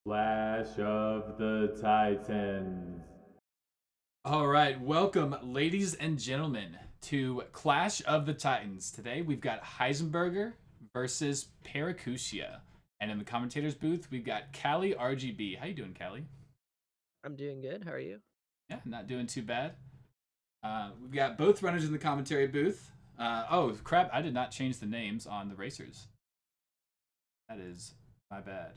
Clash of the Titans. All right, welcome, ladies and gentlemen, to Clash of the Titans. Today we've got Heisenburger versus Paracusia, and in the commentators booth we've got Callie RGB. How you doing, Callie? I'm doing good. How are you? Yeah, not doing too bad. We've got both runners in the commentary booth. Oh crap! I did not change the names on the racers. That is my bad.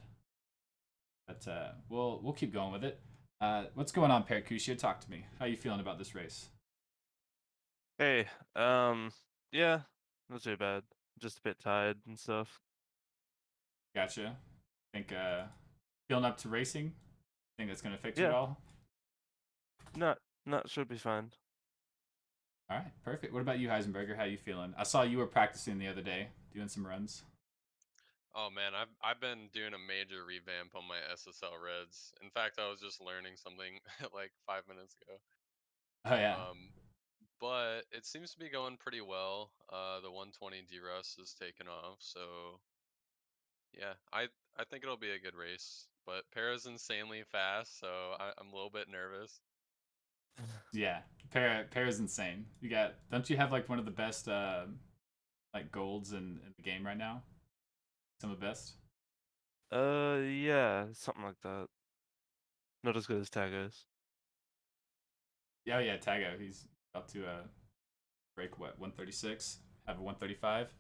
But we'll keep going with it. What's going on, Paracusia? Talk to me. How you feeling about this race? Hey, yeah, not too bad. Just a bit tired and stuff. Gotcha. Think feeling up to racing? Think that's gonna affect you at Yeah, all? not not should be fine. All right, perfect. What about you, Heisenberger? How you feeling? I saw you were practicing the other day, doing some runs. Oh man, I've been doing a major revamp on my SSL Reds. In fact, I was just learning something like 5 minutes ago. Oh yeah, Um, but it seems to be going pretty well. The 120 DRS is taken off, so yeah, I think it'll be a good race. But Para's insanely fast, so I'm a little bit nervous. yeah. Para's insane. You got? Don't you have like one of the best like golds in the game right now? Some of the best. Yeah, something like that. Not as good as Tagos. Yeah, yeah. Tago, he's up to break what 136. Have a 135.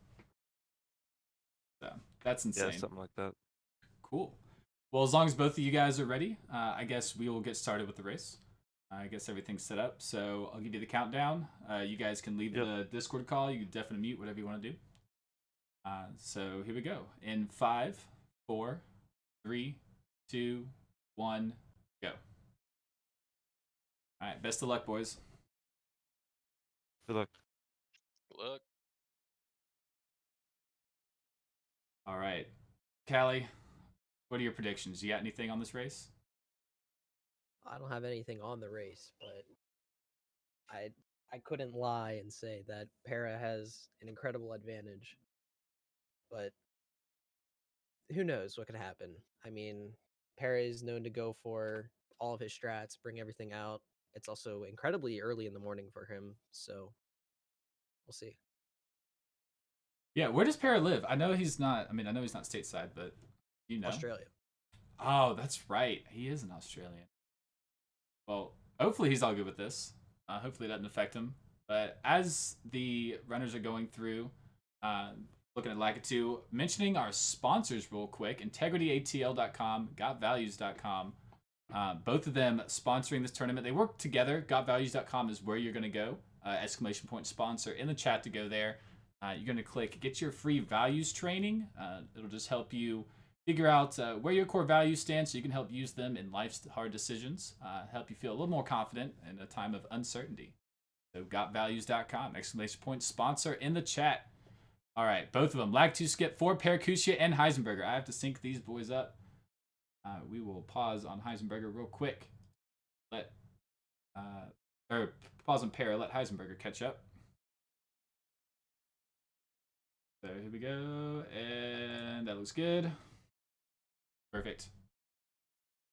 So that's Yeah, insane. something like that. Cool. Well, as long as both of you guys are ready, I guess we will get started with the race. I guess everything's set up, so I'll give you the countdown. You guys can leave Yep. the Discord call. You can definitely mute, whatever you want to do. So here we go. In 5, 4, 3, 2, 1, go. All right, best of luck, boys. Good luck. Good luck. All right, Callie, what are your predictions? You got anything on this race? I don't have anything on the race, but I I couldn't lie and say that Para has an incredible advantage. But who knows what could happen? I mean, Para is known to go for all of his strats, bring everything out. It's also incredibly early in the morning for him, so we'll see. Yeah, where does Para live? I know he's not. I mean, I know he's not stateside, but you know. Australia. Oh, that's right. He is an Australian. Well, hopefully he's all good with this. Hopefully it doesn't affect him. But as the runners are going through, looking at Lakitu, mentioning our sponsors real quick, integrityatl.com, gotvalues.com. Both of them sponsoring this tournament. They work together. Gotvalues.com is where you're going to go. Exclamation point sponsor in the chat to go there. You're going to click get your free values training. It'll just help you figure out where your core values stand so you can help use them in life's hard decisions, help you feel a little more confident in a time of uncertainty. So gotvalues.com, exclamation point sponsor in the chat. All right, both of them. Lag2Skip for Paracusia and Heisenberger. I have to sync these boys up. We will pause on Heisenberger real quick. Or pause on Para, let Heisenberger catch up. So here we go, and that looks good. Perfect.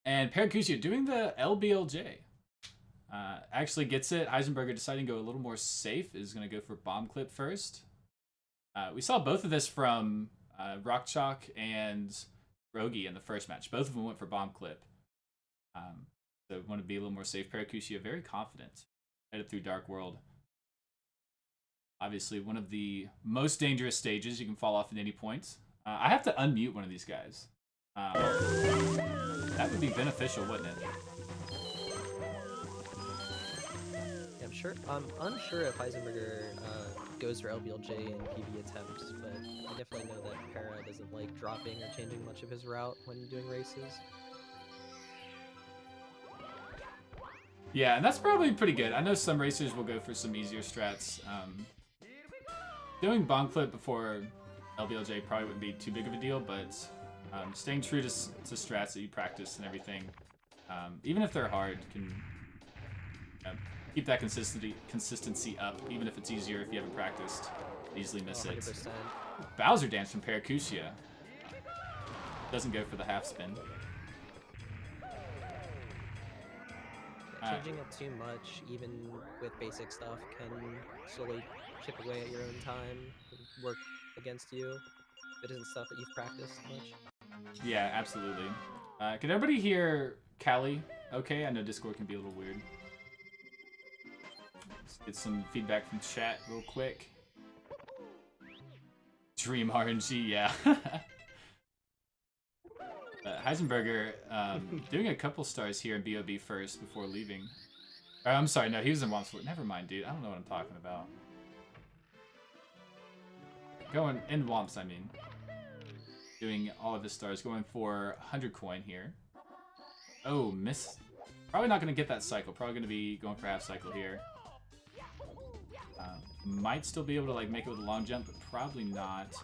And Paracusia doing the LBLJ. Actually gets it. Heisenberger deciding to go a little more safe. Is going to go for bomb clip first. We saw both of this from Rock Chalk and Rogi in the first match. Both of them went for bomb clip. So want to be a little more safe. Paracusia very confident. Headed through Dark World. Obviously one of the most dangerous stages. You can fall off at any point. I have to unmute one of these guys. That would be beneficial, wouldn't it? Yeah, I'm unsure if Heisenberger goes for LBLJ in PB attempts, but I definitely know that Para doesn't like dropping or changing much of his route when doing races. Yeah, and that's probably pretty good. I know some racers will go for some easier strats. Doing bomb clip before LBLJ probably wouldn't be too big of a deal, but staying true to strats that you practice and everything, even if they're hard, can keep that consistency up, even if it's easier if you haven't practiced. Easily miss it. 100%. Bowser Dance from Paracusia. Doesn't go for the half spin. Changing up too much, even with basic stuff, can slowly chip away at your own time and work against you. If it isn't stuff that you've practiced much. Yeah, absolutely. Can everybody hear Callie? Okay, I know Discord can be a little weird. Let's get some feedback from chat real quick. Dream RNG, yeah. Heisenburger doing a couple stars here in BOB first before leaving. I'm sorry, no, he was in Womps. Never mind, dude. I don't know what I'm talking about. Going in Womps, I mean. Doing all of his stars, going for 100 coin here. Oh, miss. Probably not going to get that cycle. Probably going to be going for half cycle here. Might still be able to like make it with a long jump, but probably not.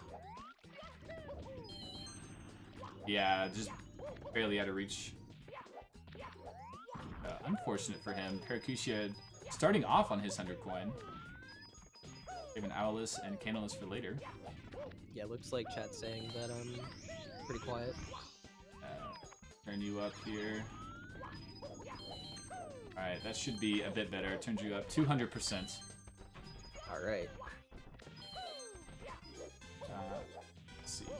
Yeah, just barely out of reach. Unfortunate for him. Paracusia starting off on his 100 coin. Even Owlus and Candleless for later. Yeah, looks like chat's saying that I'm pretty quiet. Turn you up here. Alright, that should be a bit better. It turns you up 200%. Alright. Let's see here.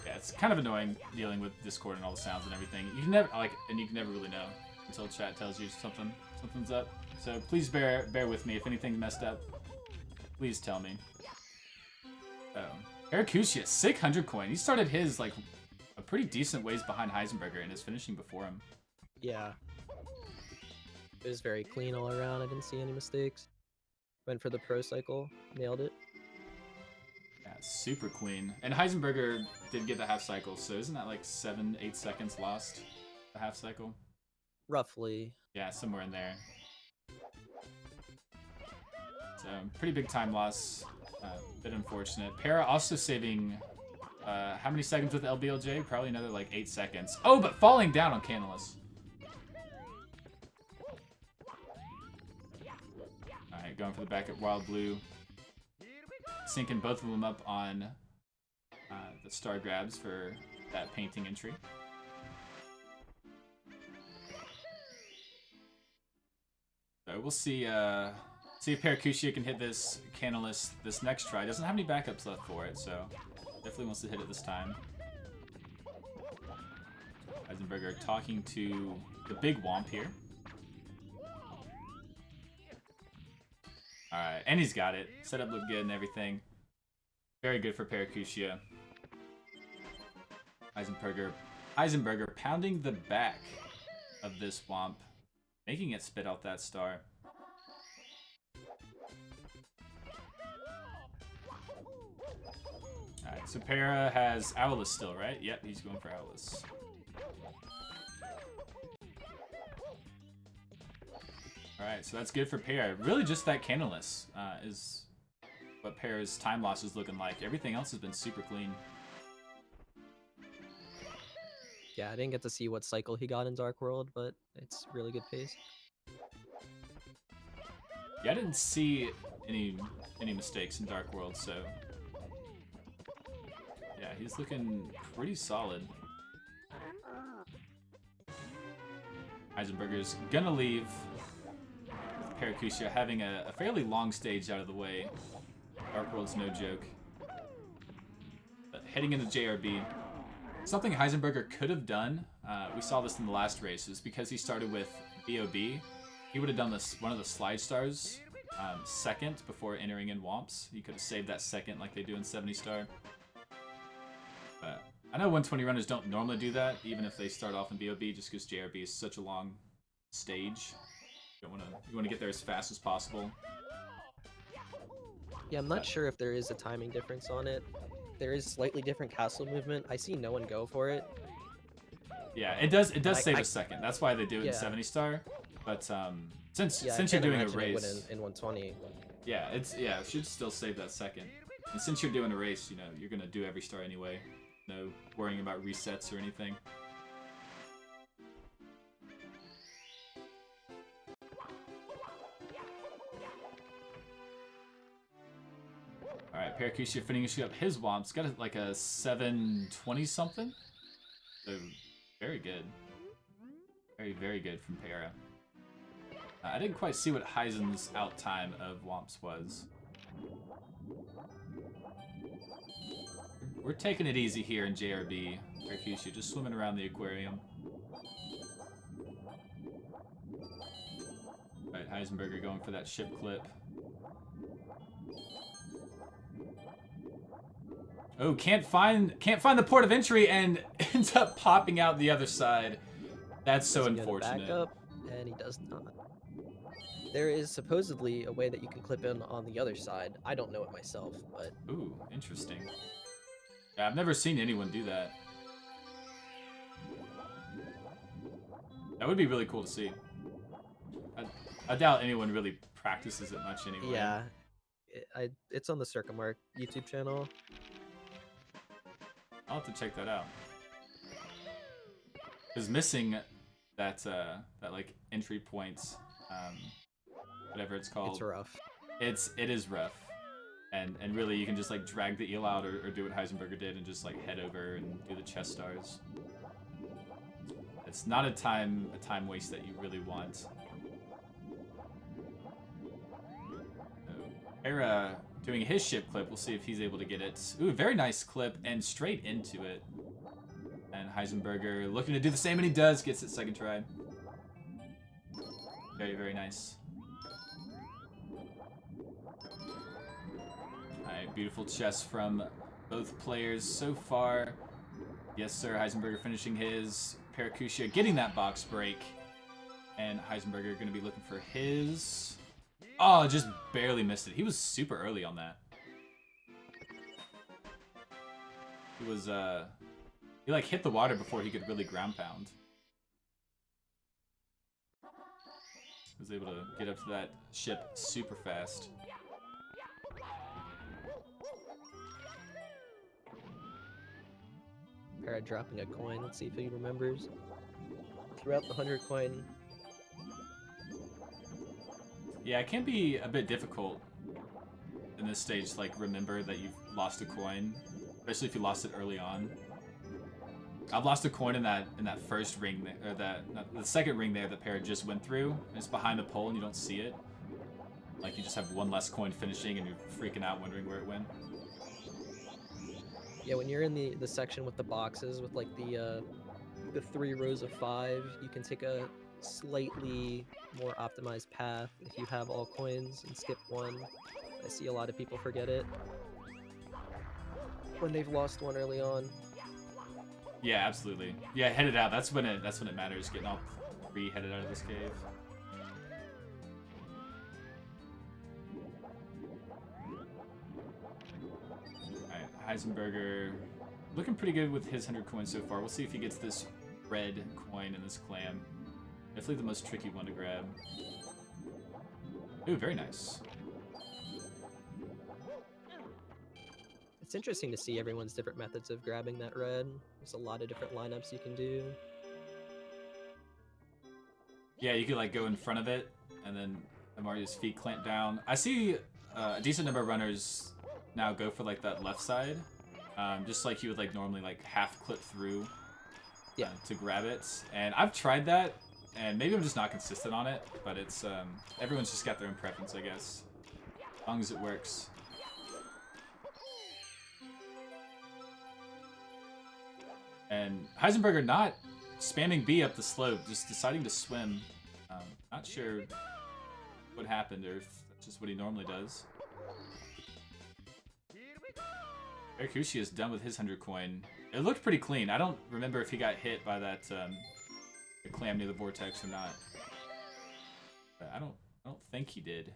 Yeah, it's kind of annoying dealing with Discord and all the sounds and everything. You can never you can never really know until chat tells you something's up. So please bear with me. If anything's messed up, please tell me. Paracusia, 600 coin. He started his like a pretty decent ways behind Heisenburger and is finishing before him. Yeah. It was very clean all around. I didn't see any mistakes. Went for the pro cycle, nailed it. Yeah, super clean. And Heisenburger did get the half cycle, so isn't that like 7-8 seconds lost? The half cycle? Roughly. Yeah, somewhere in there. So, pretty big time loss. Bit unfortunate. Para also saving, how many seconds with LBLJ? Probably another like 8 seconds. Oh, but falling down on Candleless. Alright, going for the back at Wild Blue. Syncing both of them up on the star grabs for that painting entry. So we'll see if Paracusia can hit this Candleless this next try. Doesn't have any backups left for it, so definitely wants to hit it this time. Heisenburger talking to the big Womp here. Alright, and he's got it. Setup looked good and everything. Very good for Paracusia. Heisenburger pounding the back of this Womp, making it spit out that star. Alright, so Para has Owlus still, right? Yep, he's going for Owlus. Alright, so that's good for Para. Really just that Candleless is what Para's time loss is looking like. Everything else has been super clean. Yeah, I didn't get to see what cycle he got in Dark World, but it's really good pace. Yeah, I didn't see any mistakes in Dark World, so yeah, he's looking pretty solid. Heisenburger's gonna leave with Paracusia having a fairly long stage out of the way. Dark World's no joke. But heading into JRB, something Heisenburger could have done, we saw this in the last race, is because he started with BOB, he would have done this one of the slide stars second before entering in Womps. He could have saved that second like they do in 70 star. But I know 120 runners don't normally do that, even if they start off in BOB, just because JRB is such a long stage. You want to get there as fast as possible. Yeah, I'm not sure if there is a timing difference on it. There is slightly different castle movement. I see no one go for it. Yeah, it does save a second. That's why they do it in 70 star. But since you're doing a race in 120. Yeah, it should still save that second. And since you're doing a race, you know, you're gonna do every star anyway. No worrying about resets or anything. Alright, Paracusia finishing up his Womps. Got like a 720 something. So very good. Very, very good from Para. I didn't quite see what Heisen's out time of Womps was. We're taking it easy here in JRB. Paracusia, just swimming around the aquarium. Alright, Heisenburger going for that ship clip. Oh, can't find the port of entry and ends up popping out the other side. That's so Does he get a unfortunate. backup? And he does not. There is supposedly a way that you can clip in on the other side. I don't know it myself, but Ooh, interesting. Yeah, I've never seen anyone do that. That would be really cool to see. I doubt anyone really practices it much anyway. yeah, it's on the Circummark YouTube channel. I'll have to check that out. Because missing that like entry points, whatever it's called. It's rough. It is rough. And really you can just like drag the eel out or do what Heisenberger did and just like head over and do the chest stars. It's not a time waste that you really want. Era doing his ship clip. We'll see if he's able to get it. Ooh, very nice clip and straight into it. And Heisenberger looking to do the same, and he does. Gets it second try. Very, very nice. Alright, beautiful chess from both players so far. Yes, sir. Heisenberger finishing his. Paracusia getting that box break. And Heisenberger going to be looking for his. Oh, just barely missed it. He was super early on that. He was, he like hit the water before he could really ground pound. Was able to get up to that ship super fast. Para dropping a coin. Let's see if he remembers. Throughout the 100 coin. Yeah, it can be a bit difficult in this stage to like remember that you've lost a coin, especially if you lost it early on. I've lost a coin in that first ring there, or the second ring there that Para just went through. And it's behind the pole and you don't see it. Like you just have one less coin finishing and you're freaking out wondering where it went. Yeah, when you're in the section with the boxes with like the 3 rows of 5, you can take a slightly more optimized path if you have all coins and skip one. I see a lot of people forget it when they've lost one early on. Yeah, absolutely. Yeah, head it out. That's when it matters. Getting all 3 headed out of this cave. Alright, Heisenberger looking pretty good with his 100 coins so far. We'll see if he gets this red coin in this clam. Definitely the most tricky one to grab. Ooh, very nice. It's interesting to see everyone's different methods of grabbing that red. There's a lot of different lineups you can do. Yeah, you could like go in front of it and then Mario's feet clamp down. I see a decent number of runners now go for like that left side. Just like you would like normally like half clip through to grab it. And I've tried that. And maybe I'm just not consistent on it, but it's, everyone's just got their own preference, I guess. As long as it works. And Heisenberger not spamming B up the slope, just deciding to swim. Not sure what happened, or if that's just what he normally does. Paracusia is done with his 100 coin. It looked pretty clean. I don't remember if he got hit by that, the clam near the vortex or not. But I don't think he did.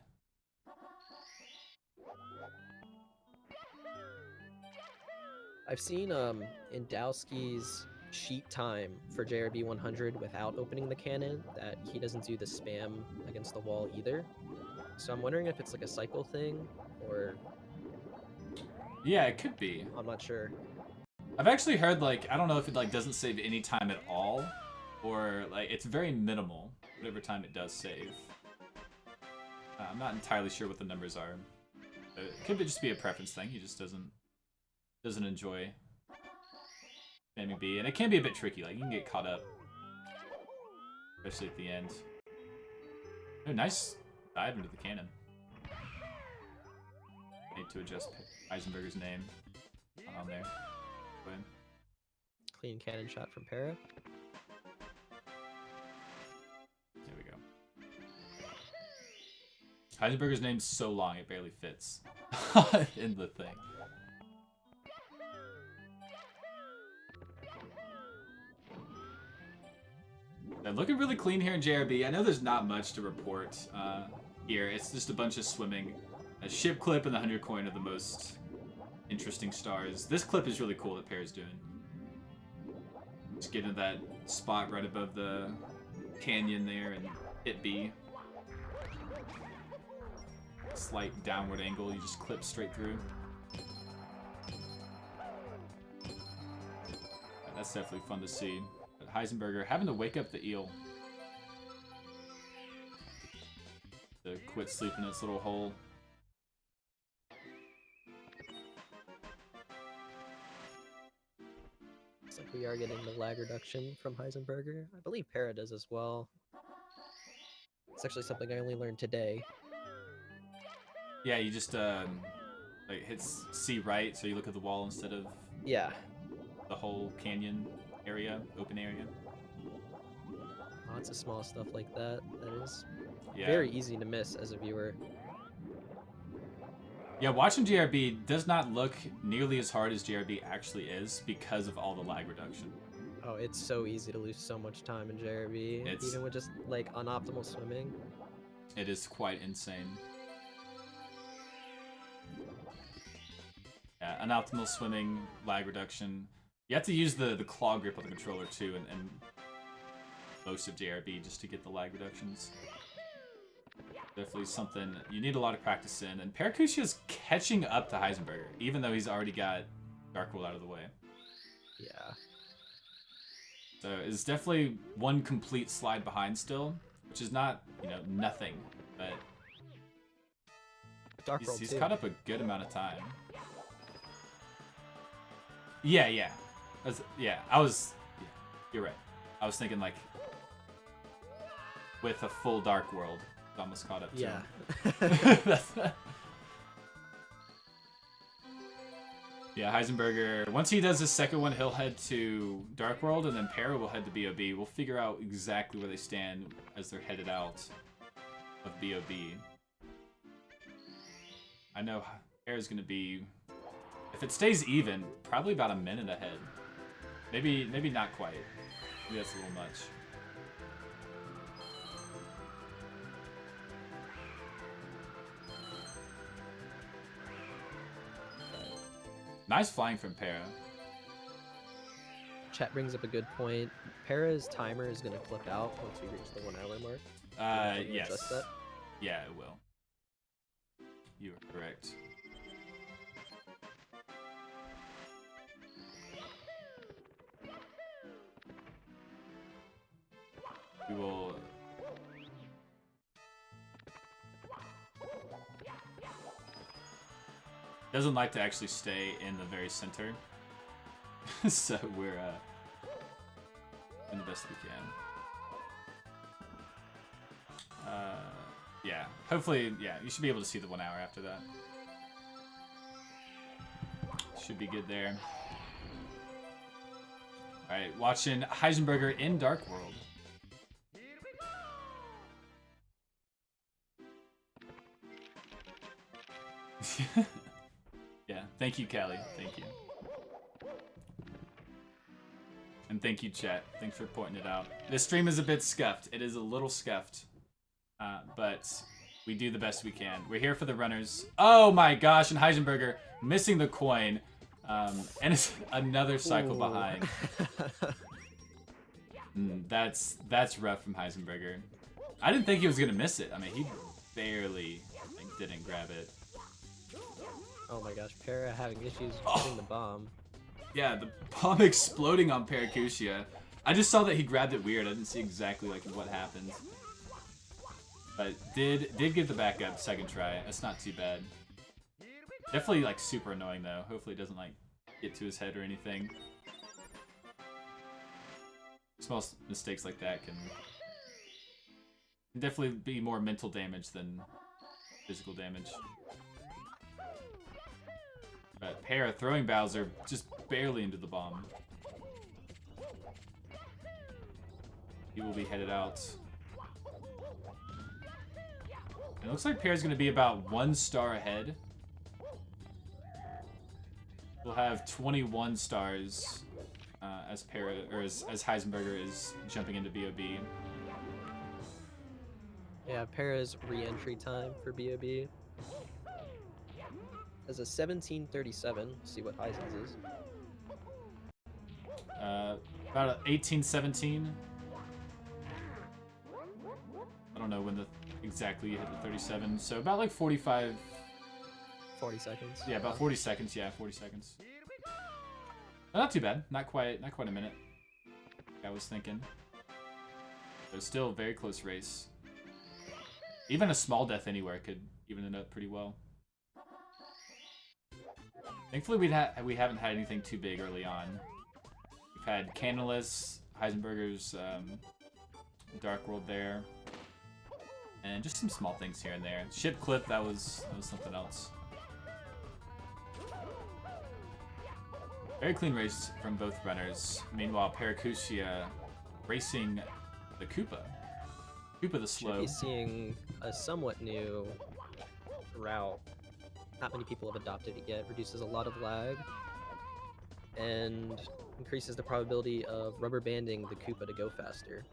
I've seen in Dowski's sheet time for JRB 100 without opening the cannon that he doesn't do the spam against the wall either. So I'm wondering if it's like a cycle thing or Yeah, it could be. I'm not sure. I've actually heard like I don't know if it like doesn't save any time at all, or like it's very minimal whatever time it does save. I'm not entirely sure what the numbers are. It could just be a preference thing. He just doesn't enjoy spamming B, and it can be a bit tricky. Like you can get caught up especially at the end. Oh, nice dive into the cannon. Need to adjust Heisenburger's name on there. Go ahead. Clean cannon shot from Para. There we go. Heisenburger's name's so long it barely fits in the thing. They're looking really clean here in JRB. I know there's not much to report here. It's just a bunch of swimming. A ship clip and the 100 coin are the most interesting stars. This clip is really cool that Pear's doing. Just get into that spot right above the canyon there and hit B. Slight downward angle, you just clip straight through. That's definitely fun to see. But Heisenburger having to wake up the eel to quit sleeping in its little hole. Looks like we are getting the lag reduction from Heisenburger. I believe Para does as well. It's actually something I only learned today. Yeah, you just like hits C right, so you look at the wall instead of Yeah. the whole canyon area, open area. Lots of small stuff like that. That is Yeah. very easy to miss as a viewer. Yeah, watching JRB does not look nearly as hard as JRB actually is because of all the lag reduction. Oh, it's so easy to lose so much time in JRB, It's- even with just like unoptimal swimming. It is quite insane. Yeah, unoptimal swimming, lag reduction. You have to use the claw grip on the controller too, and most of JRB just to get the lag reductions. Definitely something you need a lot of practice in. And Paracusia is catching up to Heisenburger, even though he's already got Dark World out of the way. Yeah. So it's definitely one complete slide behind still, which is not, you know, nothing, but Dark World he's too. caught up a good amount of time. Yeah. Yeah, you're right. I was thinking like with a full Dark World, it's almost caught up to Yeah. him. Yeah, Heisenburger, once he does his second one, he'll head to Dark World, and then Para will head to BOB. We'll figure out exactly where they stand as they're headed out of BOB. I know Para's going to be, if it stays even, probably about a minute ahead. Maybe not quite. Maybe that's a little much. Nice flying from Para. Chat brings up a good point. Para's timer is going to clip out once we reach the 1 hour mark. Can you Yes. adjust that? Yeah, it will. You are correct. We will... Doesn't like to actually stay in the very center. So we're doing the best we can. Yeah, hopefully, yeah, you should be able to see the 1 hour after that. Should be good there. Alright, watching Heisenburger in Dark World. Yeah, thank you, Callie. Thank you. And thank you, chat. Thanks for pointing it out. This stream is a bit scuffed. It is a little scuffed. But we do the best we can. We're here for the runners. Oh my gosh, and Heisenburger missing the coin. And it's another cycle Ooh. behind. That's rough from Heisenburger. I didn't think he was going to miss it. I mean, he barely didn't grab it. Oh my gosh, Para having issues getting the bomb. Yeah, the bomb exploding on Paracusia. I just saw that he grabbed it weird. I didn't see exactly like what happened. But did get the backup second try. That's not too bad. Definitely like super annoying though. Hopefully it doesn't like get to his head or anything. Small mistakes like that can Definitely be more mental damage than physical damage. But Para throwing Bowser just barely into the bomb. He will be headed out. It looks like Para's going to be about 1 star ahead. We'll have 21 stars as Para, or as Heisenburger is jumping into BOB. Yeah, Para's re-entry time for BOB is a 17:37. See what Heisen's is. About 18:17. I don't know when exactly you hit the 37. So about like 45. 40 seconds. Yeah, about 40 seconds. Yeah, 40 seconds. Not too bad. Not quite a minute. I was thinking. But still a very close race. Even a small death anywhere could even it up pretty well. Thankfully, we haven't had anything too big early on. We've had Candleless, Heisenburger's Dark World there, and just some small things here and there. Ship Clip, that was something else. Very clean race from both runners. Meanwhile, Paracusia racing the Koopa. Koopa the slow. Should be seeing a somewhat new route. Not many people have adopted it yet. Reduces a lot of lag and increases the probability of rubber banding the Koopa to go faster.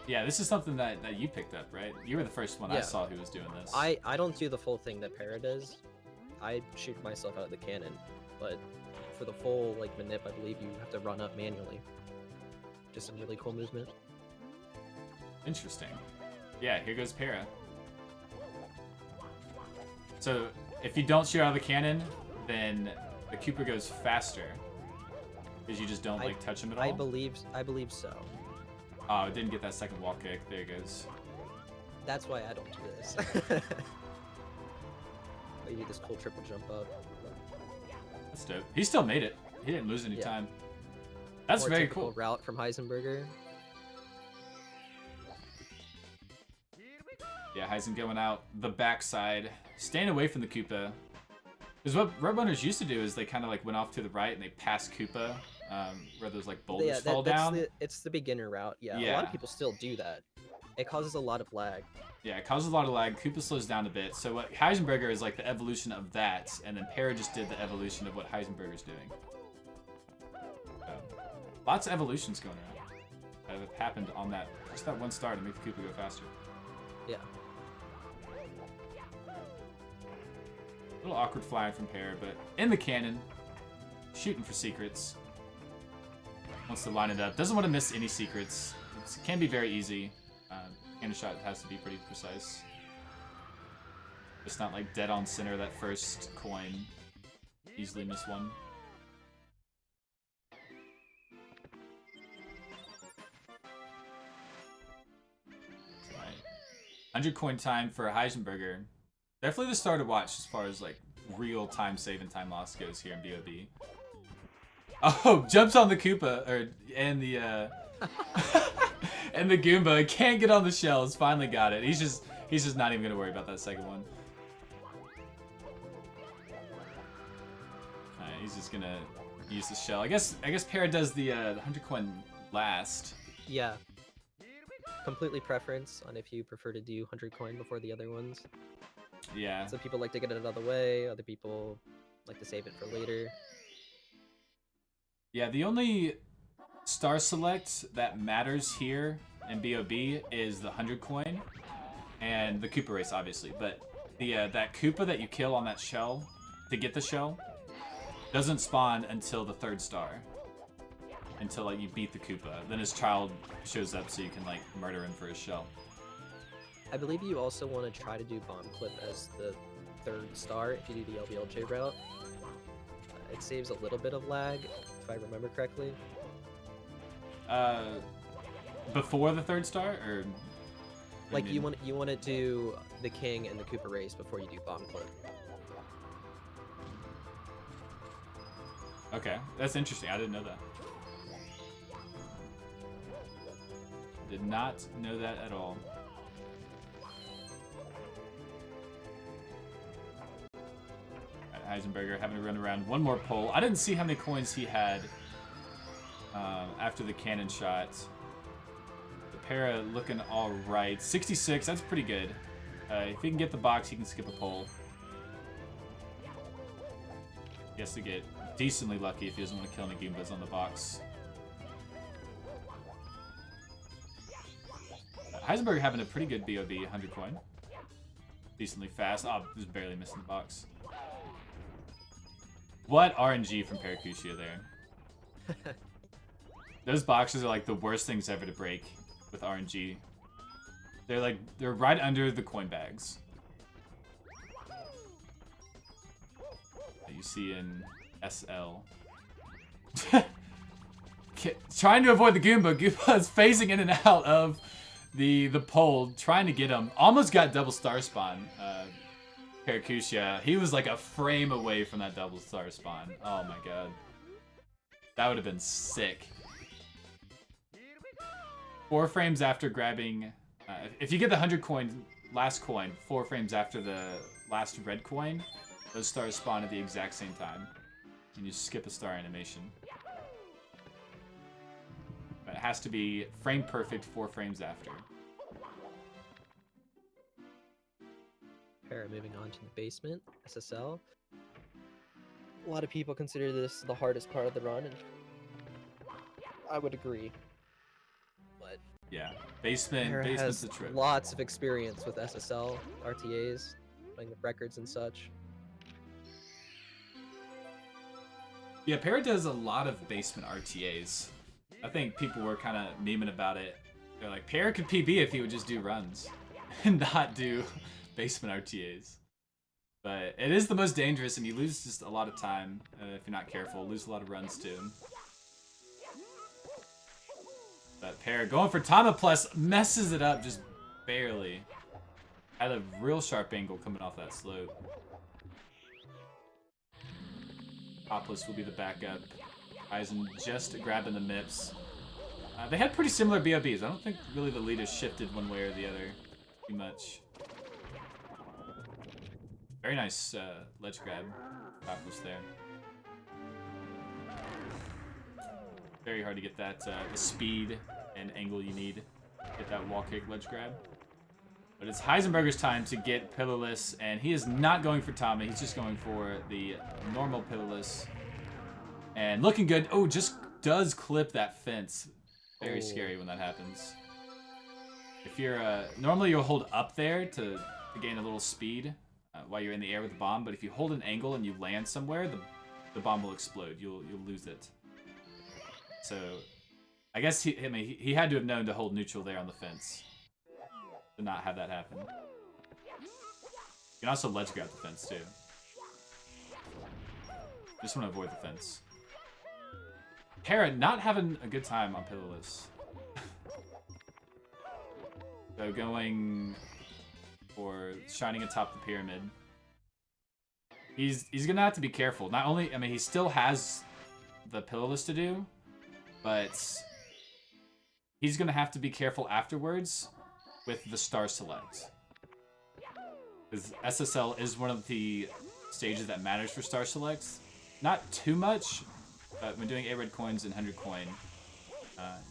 Yeah, this is something that you picked up, right? You were the first one I Yeah. saw who was doing this. I don't do the full thing that Para does. I shoot myself out of the cannon, but for the full like manip, I believe you have to run up manually. Just a really cool movement. Interesting. Yeah, here goes Para. So if you don't shoot out of the cannon, then the Koopa goes faster because you just don't like touch him at all. I believe so. Oh, it didn't get that second wall kick. There it goes. That's why I don't do this. You do this cool triple jump up. That's dope. He still made it. He didn't lose any Yeah. time. That's More very typical cool. route from Heisenburger. Yeah, Heisen going out the backside, staying away from the Koopa. Because what Roadrunners used to do is they kind of like went off to the right and they passed Koopa, where those like boulders fall down. It's the beginner route. Yeah, a lot Yeah. of people still do that. It causes a lot of lag. Yeah, it causes a lot of lag. Koopa slows down a bit. So what Heisenburger is like the evolution of that, and then Para just did the evolution of what Heisenburger's doing. So, lots of evolutions going around that have happened on that, just that one star to make the Koopa go faster. Yeah. A little awkward flying from Para, but in the cannon, shooting for secrets. Wants to line it up. Doesn't want to miss any secrets. It can be very easy. Cannon shot has to be pretty precise. It's not like dead on center that first coin. Easily miss one. Right. 100 coin time for Heisenburger. Definitely the star to watch as far as like real time save and time loss goes here in BOB. Oh, jumps on the Koopa and the and the Goomba. Can't get on the shells. Finally got it. He's just not even gonna worry about that second one. Alright, he's just gonna use the shell. I guess Para does the 100 coin last. Yeah. Completely preference on if you prefer to do 100 coin before the other ones. Yeah. Some people like to get it out of the way. Other people like to save it for later. Yeah, the only star select that matters here in BOB is the 100 coin and the Koopa race, obviously. But the that Koopa that you kill on that shell to get the shell doesn't spawn until the 3rd star. Until like you beat the Koopa. Then his child shows up so you can like murder him for his shell. I believe you also want to try to do bomb clip as the 3rd star if you do the LBLJ route. It saves a little bit of lag, if I remember correctly. Before the 3rd star, or Like you want to do the king and the Koopa race before you do bomb clip. Okay, that's interesting. I didn't know that. Did not know that at all. Heisenburger having to run around one more pole. I didn't see how many coins he had after the cannon shot. The para looking all right. 66, that's pretty good. If he can get the box, he can skip a pole. He has to get decently lucky if he doesn't want to kill any Goombas on the box. Heisenberg having a pretty good BOB 100 coin. Decently fast. Oh, just barely missing the box. What RNG from Paracusia there. Those boxes are like the worst things ever to break with RNG. They're right under the coin bags. That you see in SL. Trying to avoid the Goomba. Goomba is phasing in and out of the pole, trying to get him. Almost got double star spawn. Paracusia, he was like a frame away from that double star spawn. Oh my god. That would have been sick. 4 frames after grabbing... if you get the 100 coin, last coin, 4 frames after the last red coin, those stars spawn at the exact same time. And you skip a star animation. But it has to be frame perfect 4 frames after. Para moving on to the basement, SSL. A lot of people consider this the hardest part of the run, and I would agree. But Yeah, basement's has the trip. lots of experience with SSL, RTAs, playing with records and such. Yeah, Para does a lot of basement RTAs. I think people were kind of memeing about it. They're like, Para could PB if he would just do runs and not do basement RTAs. But it is the most dangerous, and you lose just a lot of time if you're not careful. Lose a lot of runs too. But Para going for Tama Plus messes it up just barely. Had a real sharp angle coming off that slope. Topless will be the backup. Eisen just grabbing the MIPS. They had pretty similar BOBs. I don't think really the lead has shifted one way or the other too much. Very nice ledge grab. Topless there. Very hard to get that the speed and angle you need to get that wall kick ledge grab. But it's Heisenberger's time to get Pillowless, and he is not going for Tommy. He's just going for the normal Pillowless. And looking good. Oh, just does clip that fence. Very scary when that happens. If you're normally you'll hold up there to gain a little speed while you're in the air with the bomb, but if you hold an angle and you land somewhere, the bomb will explode. You'll lose it. So I guess he had to have known to hold neutral there on the fence to not have that happen. You can also ledge grab the fence too. Just want to avoid the fence. Para not having a good time on Pillowless. So going for shining atop the pyramid. He's gonna have to be careful. Not only, he still has the Pillowless to do, but he's gonna have to be careful afterwards with the star select. Because SSL is one of the stages that matters for star selects. Not too much, but when doing 8 red coins and 100 coin,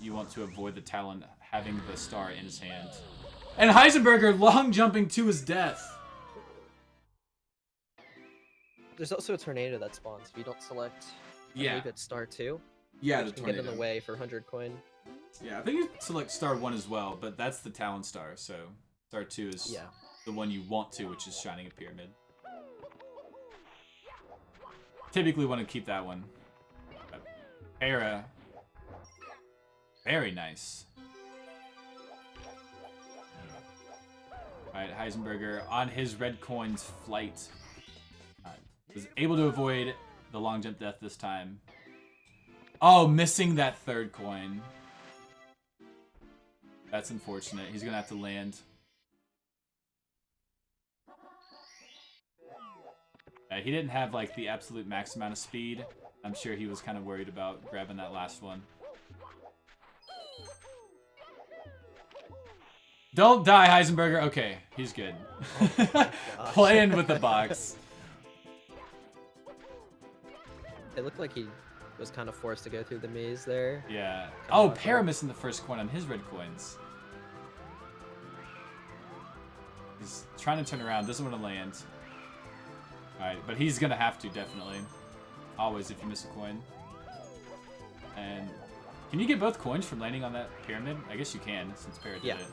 you want to avoid the Talon having the star in his hand. And Heisenberger long jumping to his death. There's also a tornado that spawns if you don't select. I believe it's star 2. Yeah, which can get in the way for 100 coin. Yeah, I think you select star 1 as well, but that's the Talon star, so star 2 is the one you want to, which is shining a pyramid. Typically want to keep that one. Para. Very nice. Alright, Heisenberger on his red coins flight. Was able to avoid the long jump death this time. Oh, missing that 3rd coin. That's unfortunate. He's going to have to land. He didn't have like the absolute max amount of speed. I'm sure he was kind of worried about grabbing that last one. Don't die, Heisenburger. Okay, he's good. Oh my gosh. Playing with the box. It looked like he was kind of forced to go through the maze there. Yeah. Kinda Oh, awkward. Para missing the first coin on his red coins. He's trying to turn around. Doesn't want to land. Alright, but he's going to have to, definitely. Always, if you miss a coin. And can you get both coins from landing on that pyramid? I guess you can, since Para did Yeah. it.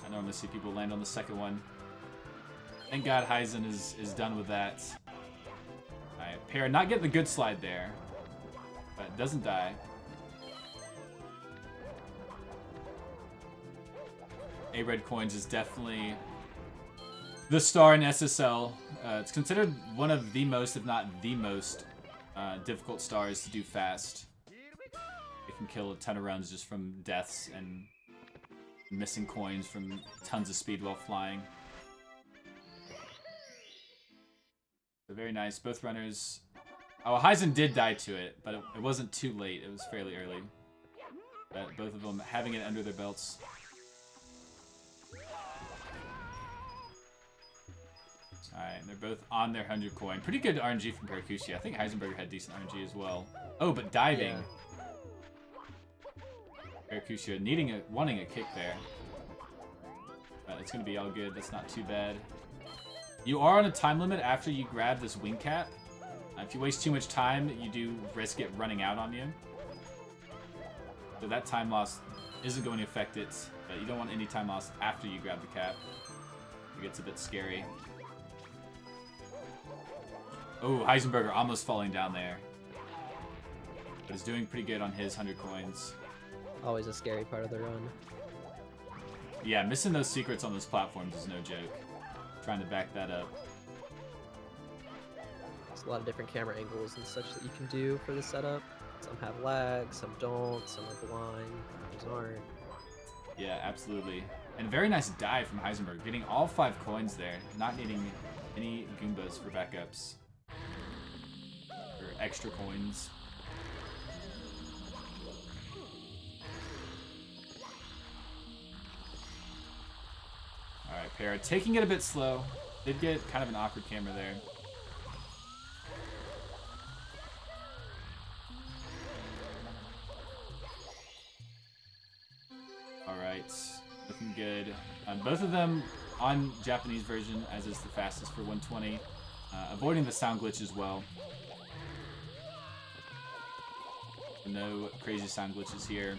I normally see people land on the second one. Thank God Heisen is done with that. Alright, Para not getting the good slide there. But doesn't die. A red coins is definitely the star in SSL. It's considered one of the most, if not the most, difficult stars to do fast. It can kill a ton of runs just from deaths and missing coins from tons of speed while flying. So very nice. Both runners. Oh, Heisen did die to it, but it wasn't too late. It was fairly early. But both of them having it under their belts. Alright, they're both on their 100 coin. Pretty good RNG from Paracusia. I think Heisenburger had decent RNG as well. Oh, but diving. Paracusia wanting a kick there. But it's going to be all good. That's not too bad. You are on a time limit after you grab this wing cap. If you waste too much time, you do risk it running out on you. So that time loss isn't going to affect it, but you don't want any time loss after you grab the cap. It gets a bit scary. Oh, Heisenburger almost falling down there. But is doing pretty good on his 100 coins. Always a scary part of the run. Yeah, missing those secrets on those platforms is no joke. Trying to back that up. There's a lot of different camera angles and such that you can do for the setup. Some have lag, some don't, some are blind, others aren't. Yeah, absolutely. And very nice dive from Heisenberg, getting all 5 coins there, not needing any Goombas for backups. Or extra coins. Alright, Para taking it a bit slow. Did get kind of an awkward camera there. Alright, looking good. Both of them on Japanese version, as is the fastest for 120. Avoiding the sound glitch as well. No crazy sound glitches here.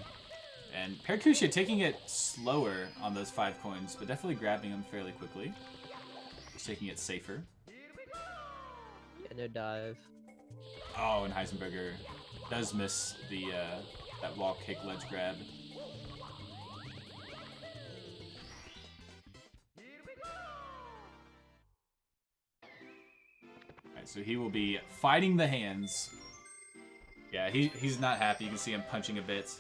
And Paracusia taking it slower on those 5 coins, but definitely grabbing them fairly quickly. He's taking it safer. Yeah, no dive. Oh, and Heisenberger does miss the that wall kick ledge grab. Alright, so he will be fighting the hands. Yeah, he's not happy. You can see him punching a bit.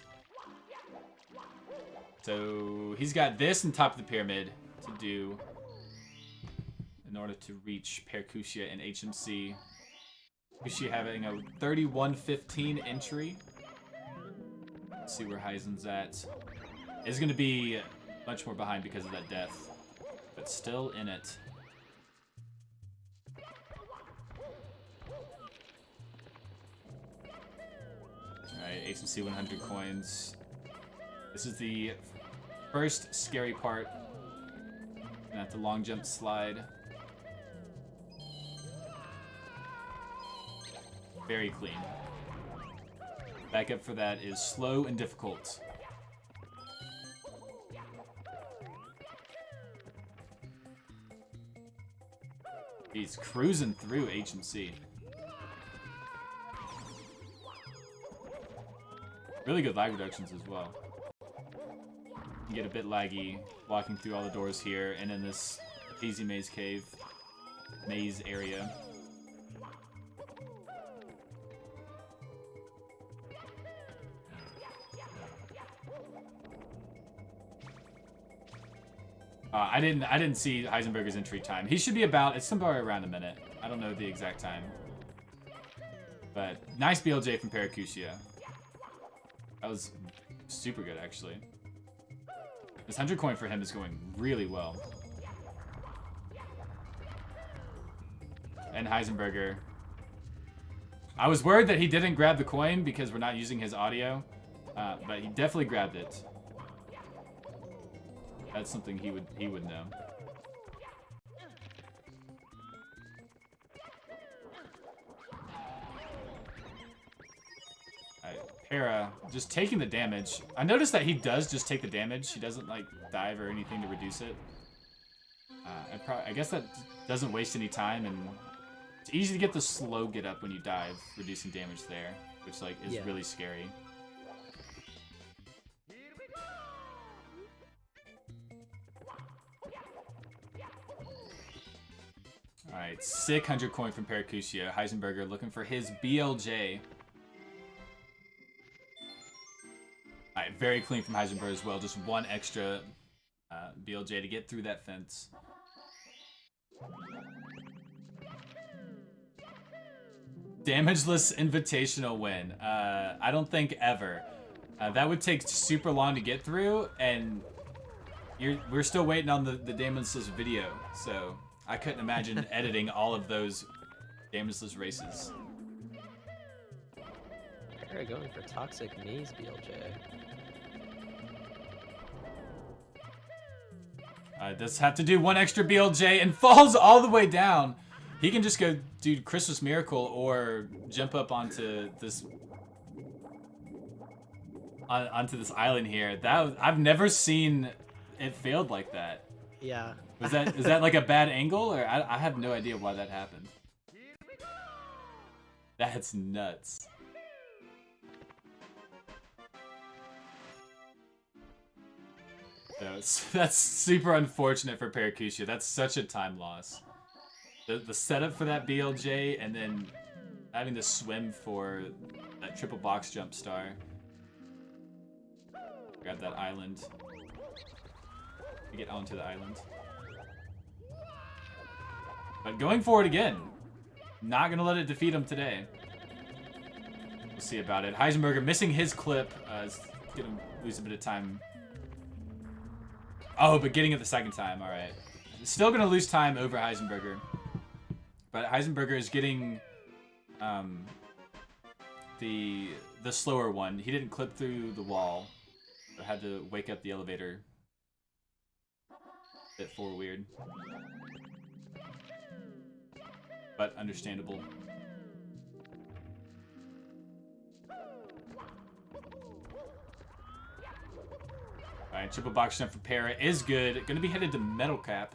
So he's got this on top of the pyramid to do in order to reach Paracusia and HMC. Paracusia having a 31:15 entry. Let's see where Heisen's at. Is going to be much more behind because of that death, but still in it. Alright, HMC 100 coins. This is the first scary part. And at the long jump slide. Very clean. Backup for that is slow and difficult. He's cruising through HMC. Really good lag reductions as well. You get a bit laggy walking through all the doors here and in this hazy maze cave maze area. I didn't see Heisenberger's entry time. He should be it's somewhere around a minute. I don't know the exact time. But nice BLJ from Paracusia. That was super good, actually. This 100 coin for him is going really well. And Heisenburger. I was worried that he didn't grab the coin because we're not using his audio, but he definitely grabbed it. That's something he would know. Para just taking the damage. I noticed that he does just take the damage. He doesn't like dive or anything to reduce it. I guess that doesn't waste any time, and it's easy to get the slow get up when you dive, reducing damage there, which like is really scary. All right, sick 100 coin from Paracusia. Heisenburger looking for his BLJ. All right, very clean from Heisenberg as well. Just one extra BLJ to get through that fence. Damageless invitational win. I don't think ever. That would take super long to get through, and we're still waiting on the damageless video, so I couldn't imagine editing all of those damageless races. They're going for Toxic Knees BLJ. Does have to do one extra BLJ and falls all the way down. He can just go do Christmas Miracle or jump up onto this island here. I've never seen it failed like that. Yeah. Is that like a bad angle, or I have no idea why that happened. That's nuts. So that's super unfortunate for Paracusia. That's such a time loss. The setup for that BLJ and then having to swim for that triple box jump star. Grab that island. To get onto the island. But going for it again. Not gonna let it defeat him today. We'll see about it. Heisenberger missing his clip. Is gonna lose a bit of time. Oh, but getting it the second time. All right. Still gonna lose time over Heisenberger. But Heisenberger is getting the slower one. He didn't clip through the wall, but had to wake up the elevator. Bit for weird. But understandable. Alright, triple box jump for Para is good. Gonna be headed to Metal Cap.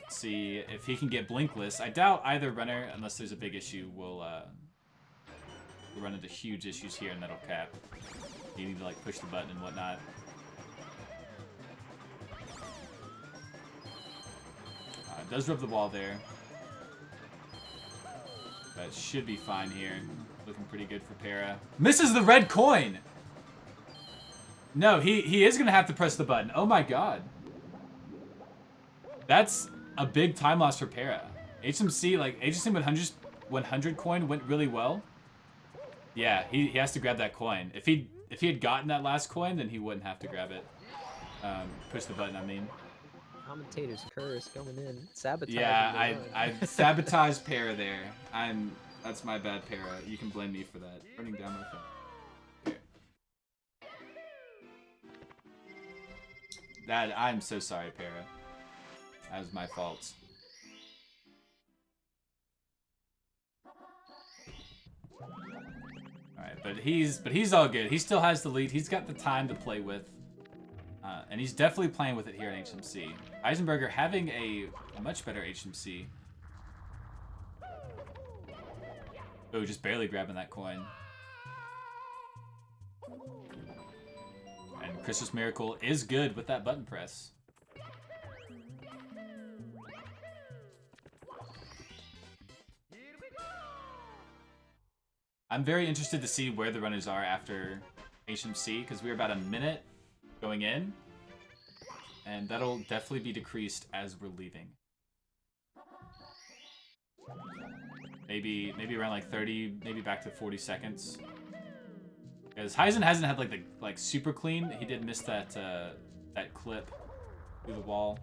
Let's see if he can get Blinkless. I doubt either runner, unless there's a big issue, will run into huge issues here in Metal Cap. You need to like push the button and whatnot. Does rub the wall there. But should be fine here. Looking pretty good for Para. Misses the red coin! No, he is going to have to press the button. Oh my god. That's a big time loss for Para. HMC, like, HMC 100 coin went really well. Yeah, he has to grab that coin. If he had gotten that last coin, then he wouldn't have to grab it. Push the button, I mean. Commentator's curse coming in. Sabotage. Yeah, I sabotaged Para there. That's my bad, Para. You can blame me for that. Burning down my phone. Okay. I'm so sorry, Para. That was my fault. Alright, but he's all good. He still has the lead. He's got the time to play with. And he's definitely playing with it here in HMC. Heisenberger having a much better HMC. Oh, just barely grabbing that coin. And Christmas Miracle is good with that button press. I'm very interested to see where the runners are after HMC, because we're about a minute going in. And that'll definitely be decreased as we're leaving. Maybe around like 30, maybe back to 40 seconds. Because Heisen hasn't had like the super clean. He did miss that that clip through the wall.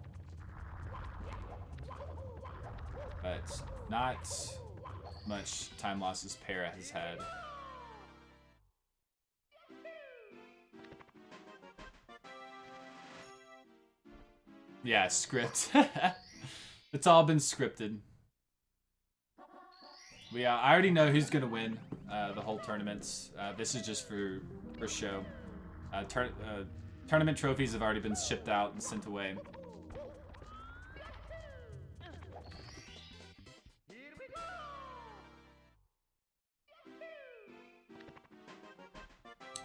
But not much time loss as Para has had. Yeah, script. It's all been scripted. I already know who's gonna win the whole tournaments. This is just for show. Tournament trophies have already been shipped out and sent away.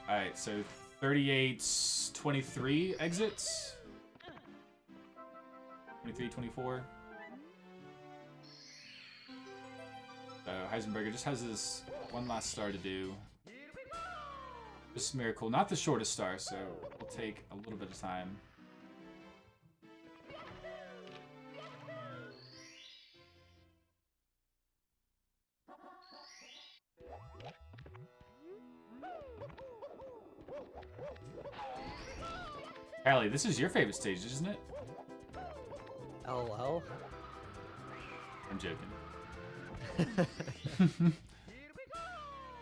Alright, so 38-23 exits. 23-24. So Heisenburger just has this one last star to do. This miracle, not the shortest star, so it'll take a little bit of time. Hallie, this is your favorite stage, isn't it? LOL. I'm joking.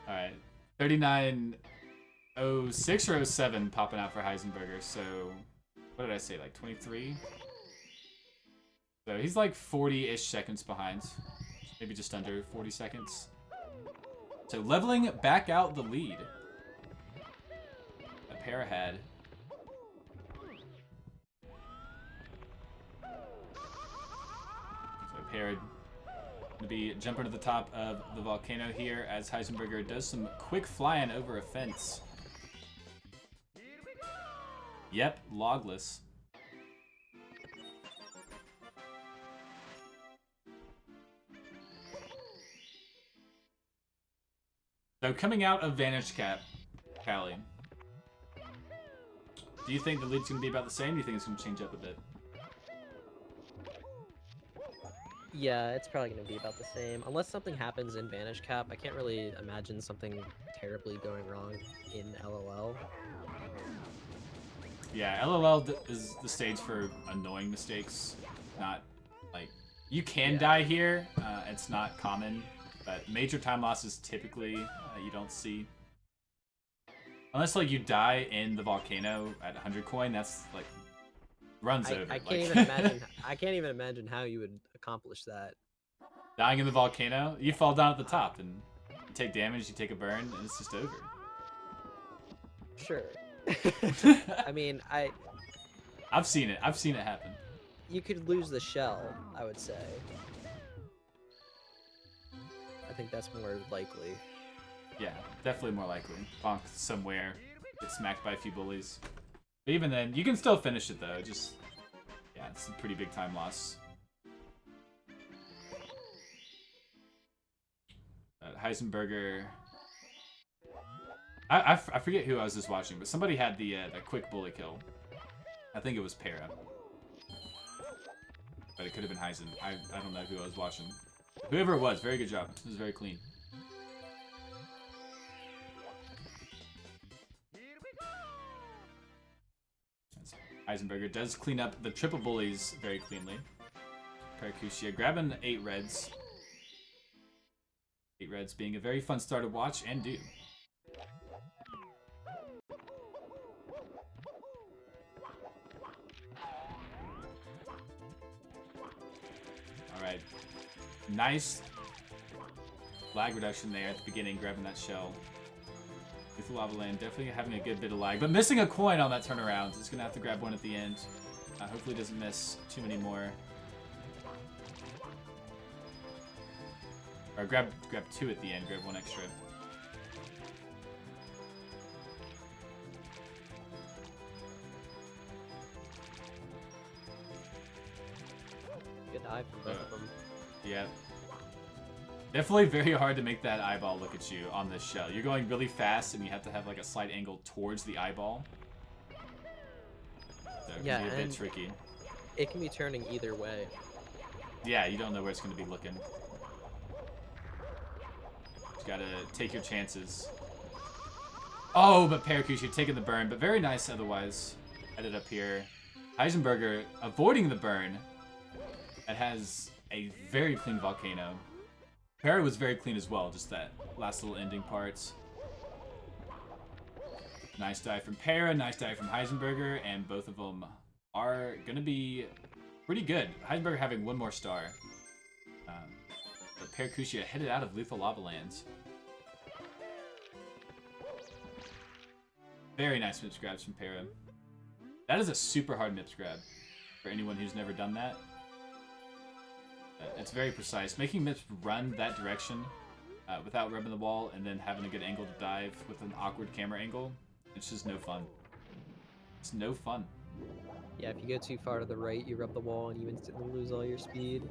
Alright. 39.06 or 07 popping out for Heisenburger, so what did I say, like 23? So he's like 40-ish seconds behind. Maybe just under 40 seconds. So leveling back out the lead. A pair had. So paired to be jumping to the top of the volcano here as Heisenburger does some quick flying over a fence. Yep, logless. So coming out of Vantage Cap, Callie, do you think the lead's going to be about the same? Do you think it's going to change up a bit? Yeah, it's probably going to be about the same. Unless something happens in Vanish Cap, I can't really imagine something terribly going wrong in LOL. Yeah, LOL is the stage for annoying mistakes. Not, like, you can die here. It's not common, but major time losses typically you don't see. Unless, like, you die in the volcano at 100 coin, that's, like, runs over. I can't like... even imagine. I can't even imagine how you would accomplish that. Dying in the volcano, you fall down at the top and you take damage, you take a burn, and it's just over. Sure. I mean, I've seen it. I've seen it happen. You could lose the shell, I would say. I think that's more likely. Yeah, definitely more likely. Bonk somewhere, get smacked by a few bullies. But even then, you can still finish it though. Just, yeah, it's a pretty big time loss. Heisenburger. I forget who I was just watching, but somebody had the quick bully kill. I think it was Para. But it could have been Heisen. I don't know who I was watching. Whoever it was, very good job. It was very clean. Heisenburger does clean up the triple bullies very cleanly. Paracusia grabbing 8 reds. 8 reds being a very fun star to watch and do. Alright. Nice lag reduction there at the beginning, grabbing that shell. With the lava land, definitely having a good bit of lag, but missing a coin on that turnaround. He's gonna have to grab one at the end. Hopefully doesn't miss too many more. Or grab 2 at the end, grab 1 extra. Good eye for both of them. Yeah. Definitely very hard to make that eyeball look at you on this shell. You're going really fast and you have to have like a slight angle towards the eyeball. So it can be a bit tricky. It can be turning either way. Yeah, you don't know where it's going to be looking. gotta take your chances. Oh, but Paracusia taking the burn, but very nice otherwise. Headed up here. Heisenburger avoiding the burn. It has a very clean volcano. Para was very clean as well, just that last little ending parts. Nice dive from Para, nice dive from Heisenburger, and both of them are gonna be pretty good. Heisenburger having one more star. But Paracusia headed out of Lethal Lava Lands. Very nice MIPS grabs from Para. That is a super hard MIPS grab for anyone who's never done that. It's very precise. Making MIPS run that direction without rubbing the wall and then having a good angle to dive with an awkward camera angle, it's just no fun. It's no fun. Yeah, if you go too far to the right, you rub the wall and you instantly lose all your speed.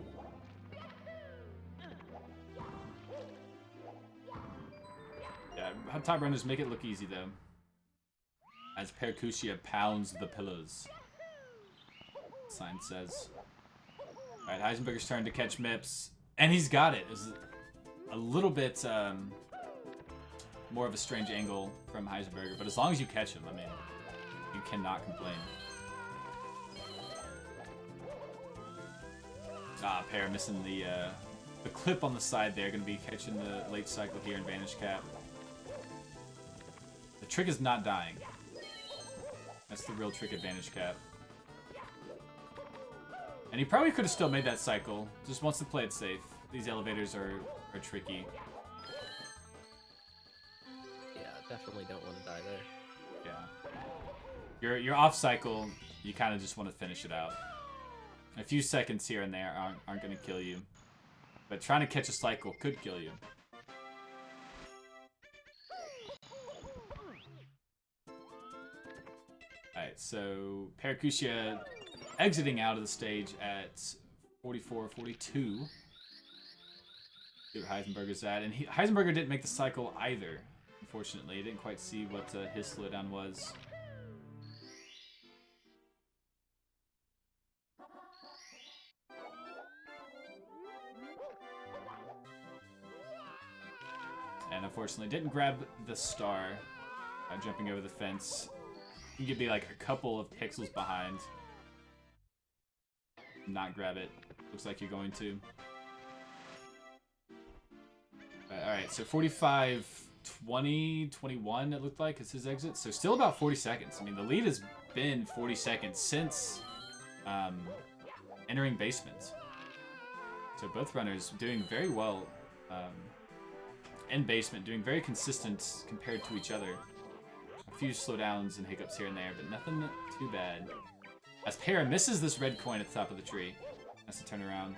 Yeah, top runners make it look easy though. As Paracusia pounds the pillars. Sign says. Alright, Heisenberger's turn to catch MIPS. And he's got it. It was a little bit more of a strange angle from Heisenberger. But as long as you catch him, I mean, you cannot complain. Ah, Para missing the clip on the side there. Going to be catching the late cycle here in Vanish Cap. The trick is not dying. That's the real trick at Vanish Cap. And he probably could have still made that cycle. Just wants to play it safe. These elevators are tricky. Yeah, definitely don't want to die there. Yeah. Your off cycle, you kind of just want to finish it out. A few seconds here and there aren't going to kill you. But trying to catch a cycle could kill you. Alright, so Paracusia exiting out of the stage at 44-42. See where Heisenberger's at. And Heisenberger didn't make the cycle either, unfortunately. He didn't quite see what his slowdown was. And unfortunately didn't grab the star jumping over the fence. You could be like a couple of pixels behind. Not grab it. Looks like you're going to. Alright, so 45, 20, 21 it looked like is his exit. So still about 40 seconds. I mean, the lead has been 40 seconds since entering basement. So both runners doing very well in basement, doing very consistent compared to each other. A few slowdowns and hiccups here and there, but nothing too bad. As Para misses this red coin at the top of the tree. Has to turn around.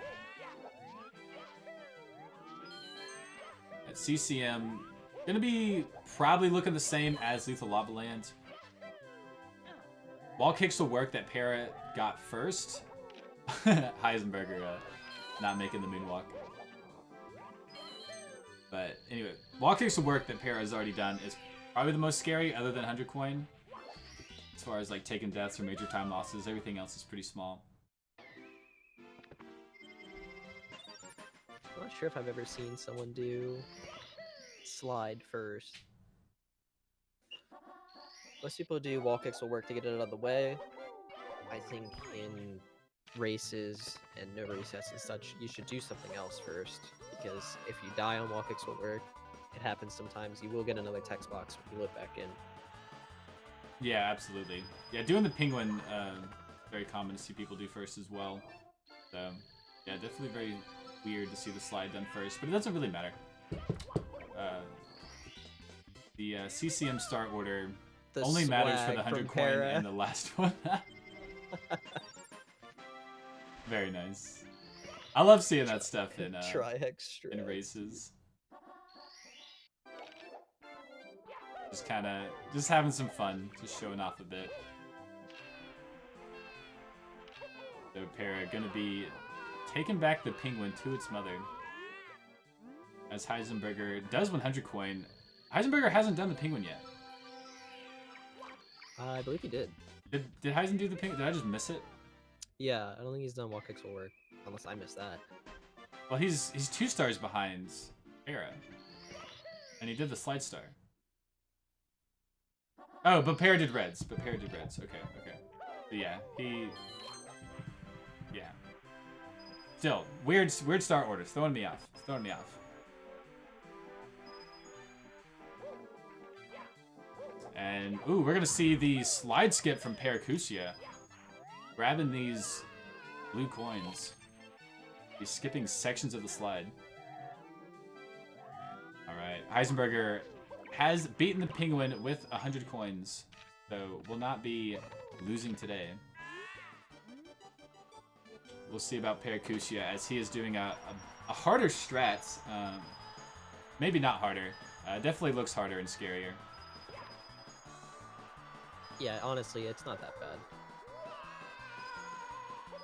At CCM, gonna be probably looking the same as Lethal Lava Land. Wall kicks will work that Para got first. Heisenberger not making the moonwalk. But anyway, wall kicks will work that Para has already done is probably the most scary other than 100 coin. As far as like taking deaths or major time losses, everything else is pretty small. I'm not sure if I've ever seen someone do slide first. Most people do wall kicks will work to get it out of the way. I think in races and no resets and such, you should do something else first. Because if you die on wall kicks will work, it happens sometimes. You will get another text box when you load back in. Yeah, absolutely. Yeah, doing the penguin, very common to see people do first as well. So, yeah, definitely very weird to see the slide done first, but it doesn't really matter. The CCM start order The only matters for swag the 100 from coin Para. and the last one. Very nice. I love seeing that stuff in Tri-hex in races. Just having some fun, just showing off a bit. So Para gonna be taking back the penguin to its mother. As Heisenberger does 100 coin. Heisenberger hasn't done the penguin yet. I believe he did. Did Heisen do the penguin? Did I just miss it? Yeah, I don't think he's done wall kicks will work, unless I missed that. Well, he's 2 stars behind Para. And he did the slide star. Oh, but Para did reds. Okay, okay. But yeah, yeah. Still, weird start orders. Throwing me off. And, ooh, we're gonna see the slide skip from Paracusia. Grabbing these blue coins. He's skipping sections of the slide. Alright, Heisenburger has beaten the Penguin with 100 coins, so will not be losing today. We'll see about Paracusia as he is doing a harder strat. Maybe not harder. Definitely looks harder and scarier. Yeah, honestly, it's not that bad.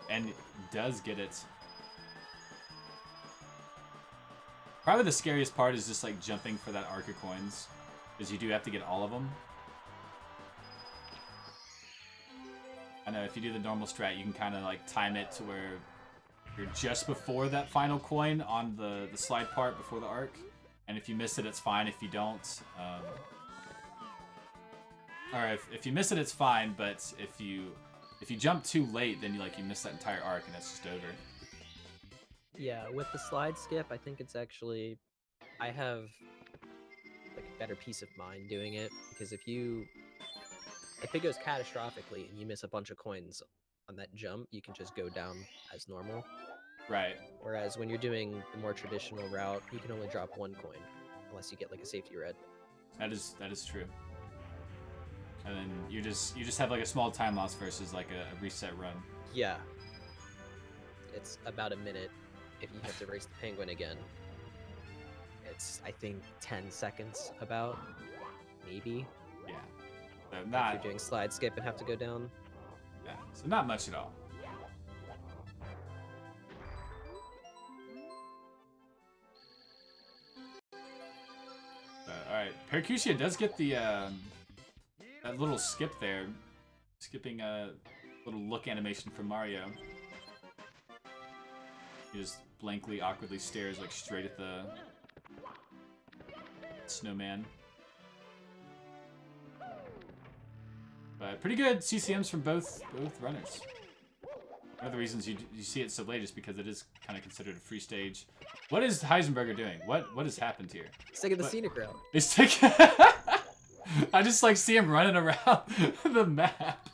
And does get it. Probably the scariest part is just like jumping for that arc of coins, because you do have to get all of them. I know if you do the normal strat, you can kind of like time it to where you're just before that final coin on the slide part before the arc, and if you miss it, it's fine. If you don't, or if you miss it, it's fine. But if you jump too late, then you miss that entire arc, and it's just over. Yeah, with the slide skip, I think it's actually, I have like a better peace of mind doing it, because if it goes catastrophically and you miss a bunch of coins on that jump, you can just go down as normal. Right. Whereas when you're doing the more traditional route, you can only drop one coin unless you get like a safety red. That is true. And then you just have like a small time loss versus like a reset run. Yeah. It's about a minute if you have to race the Penguin again. It's, I think, 10 seconds about, maybe. Yeah. So If not you're doing slide skip and have to go down. yeah. So not much at all. All right, Paracusia does get the that little skip there, skipping a little look animation from Mario. He just blankly, awkwardly stares like straight at the snowman. But pretty good CCMs from both runners. One of the reasons you see it so late is because it is kind of considered a free stage. What is Heisenburger doing? What has happened here? He's taking the scenic route. He's taking. I just like see him running around the map.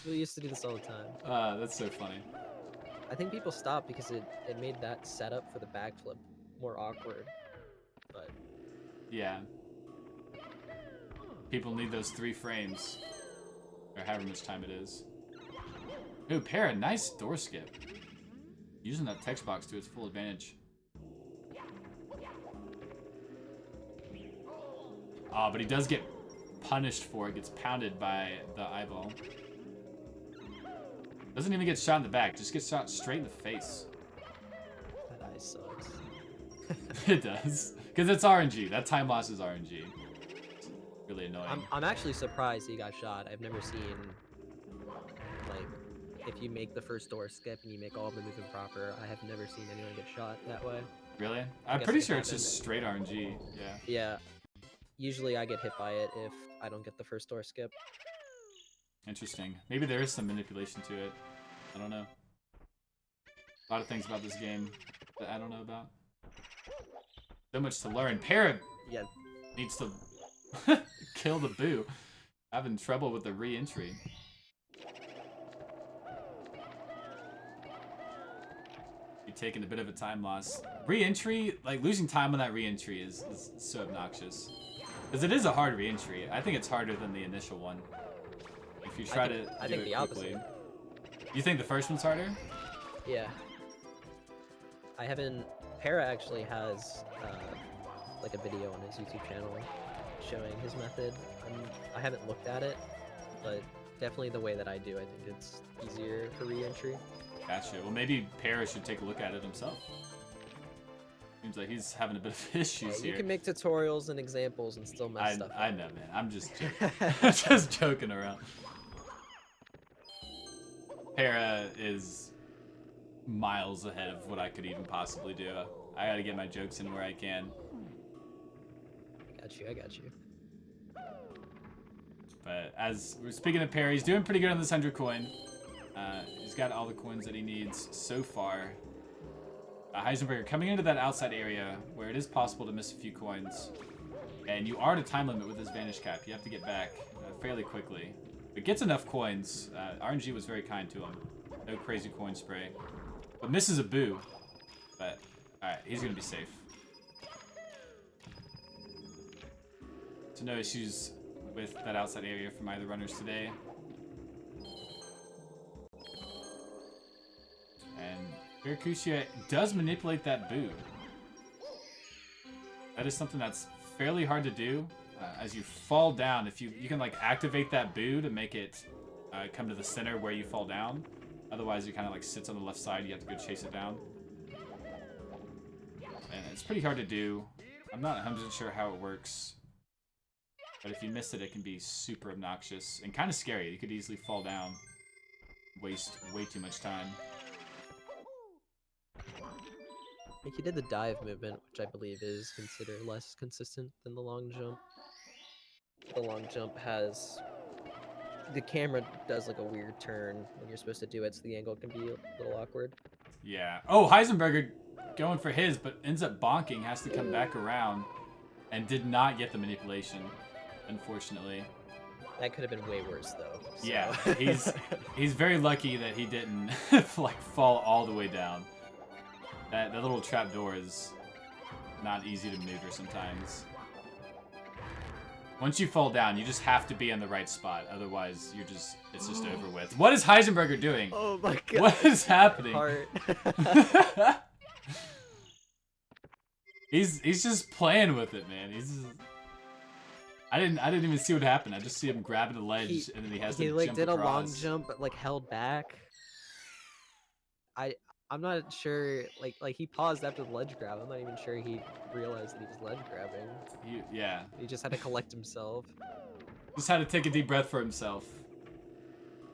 We used to do this all the time. That's so funny. I think people stopped because it made that setup for the backflip more awkward. But Yeah. People need those 3 frames. Or however much time it is. Ooh, Para, nice door skip. Using that text box to its full advantage. Oh, but he does get punished for it. Gets pounded by the eyeball. Doesn't even get shot in the back. Just gets shot straight in the face. that eye sucks. It does. Because it's RNG. That time loss is RNG. Really annoying. I'm actually surprised he got shot. I've never seen, like, if you make the first door skip and you make all of the movement proper, I have never seen anyone get shot that way. Really? I'm guess pretty it sure it's happened. just straight RNG. Yeah. Yeah. Usually I get hit by it if I don't get the first door skip. Interesting. Maybe there is some manipulation to it. I don't know. A lot of things about this game that I don't know about. So much to learn. Para Yeah. needs to kill the boo. Having trouble with the re-entry. You're taking a bit of a time loss. Re-entry, like losing time on that re-entry is so obnoxious. Because it is a hard re-entry. I think it's harder than the initial one. If you try to I do think it the quickly. opposite. You think the first one's harder? Yeah. I haven't. Para actually has like a video on his YouTube channel showing his method. I haven't looked at it, but definitely the way that I do, I think it's easier for re-entry. Gotcha. Well, maybe Para should take a look at it himself. Seems like he's having a bit of issues You here. can make tutorials and examples and still mess stuff up. I know, man. I'm just joking. I'm just joking around. Para is miles ahead of what I could even possibly do. I gotta get my jokes in where I can. I got you. But as we're speaking of Perry, he's doing pretty good on this 100 coin. He's got all the coins that he needs so far. Heisenberger coming into that outside area where it is possible to miss a few coins. And you are at a time limit with this Vanish Cap. You have to get back fairly quickly. But gets enough coins. RNG was very kind to him. No crazy coin spray. But misses a boo. But, alright, he's going to be safe. So no issues with that outside area from either runners today. And Paracusia does manipulate that boo. That is something that's fairly hard to do. As you fall down, if you can like activate that boo to make it come to the center where you fall down. Otherwise, it kind of like sits on the left side. You have to go chase it down. And it's pretty hard to do. I'm not 100% sure how it works. But if you miss it, it can be super obnoxious and kind of scary. You could easily fall down, waste way too much time. Like he did the dive movement, which I believe is considered less consistent than the long jump. The long jump has... The camera does like a weird turn when you're supposed to do it, so the angle can be a little awkward. Yeah. Oh, Heisenberger going for his, but ends up bonking, has to come back around, and did not get the manipulation, unfortunately. That could have been way worse, though. So. Yeah, he's very lucky that he didn't like fall all the way down. That little trap door is not easy to maneuver sometimes. Once you fall down, you just have to be in the right spot. Otherwise, it's just over with. What is Heisenberger doing? Oh my god. What is happening? He's just playing with it, man. I didn't even see what happened. I just see him grabbing a ledge and then he has to jump did a long across. jump but like held back. I'm not sure, like he paused after the ledge grab. I'm not even sure he realized that he was ledge grabbing. Yeah. He just had to collect himself. Just had to take a deep breath for himself.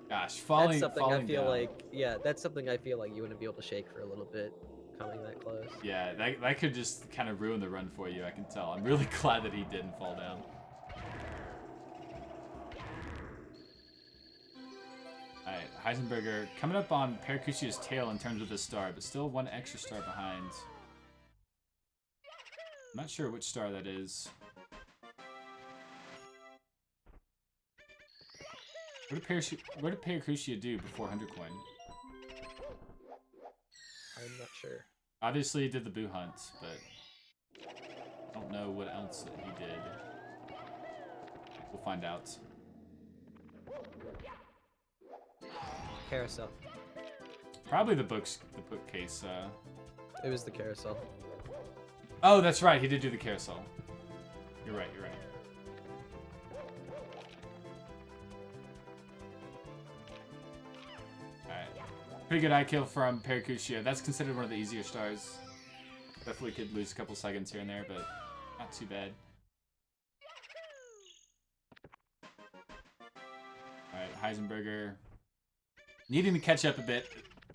Gosh, falling That's something I feel down. like, yeah, that's something I feel like you wouldn't be able to shake for a little bit coming that close. Yeah, that could just kind of ruin the run for you, I can tell. I'm really glad that he didn't fall down. Alright, Heisenberger coming up on Paracusia's tail in terms of the star, but still one extra star behind. I'm not sure which star that is. What did Paracusia do before 100 coin? I'm not sure. Obviously he did the boo hunt, but I don't know what else that he did. We'll find out. Carousel. Probably the bookcase. It was the carousel. Oh, that's right. He did do the carousel. You're right. You're right. All right. Pretty good eye kill from Paracusia. That's considered one of the easier stars. Definitely could lose a couple seconds here and there, but not too bad. All right, Heisenberger. Needing to catch up a bit.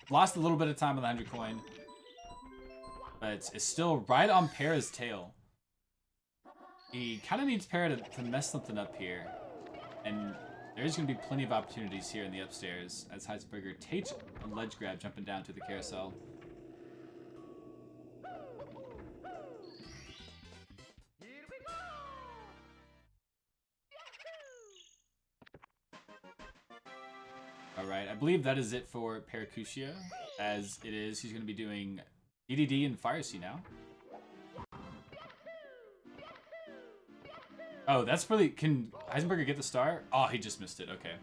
Lost a little bit of time on the 100 coin. But it's still right on Para's tail. He kind of needs Para to mess something up here. And there's going to be plenty of opportunities here in the upstairs as Heisenberger takes a ledge grab jumping down to the carousel. Alright, I believe that is it for Paracusia. As it is, he's going to be doing DDD and Fire Sea now. Oh, that's really... Can Heisenberger get the star? Oh, he just missed it. Okay.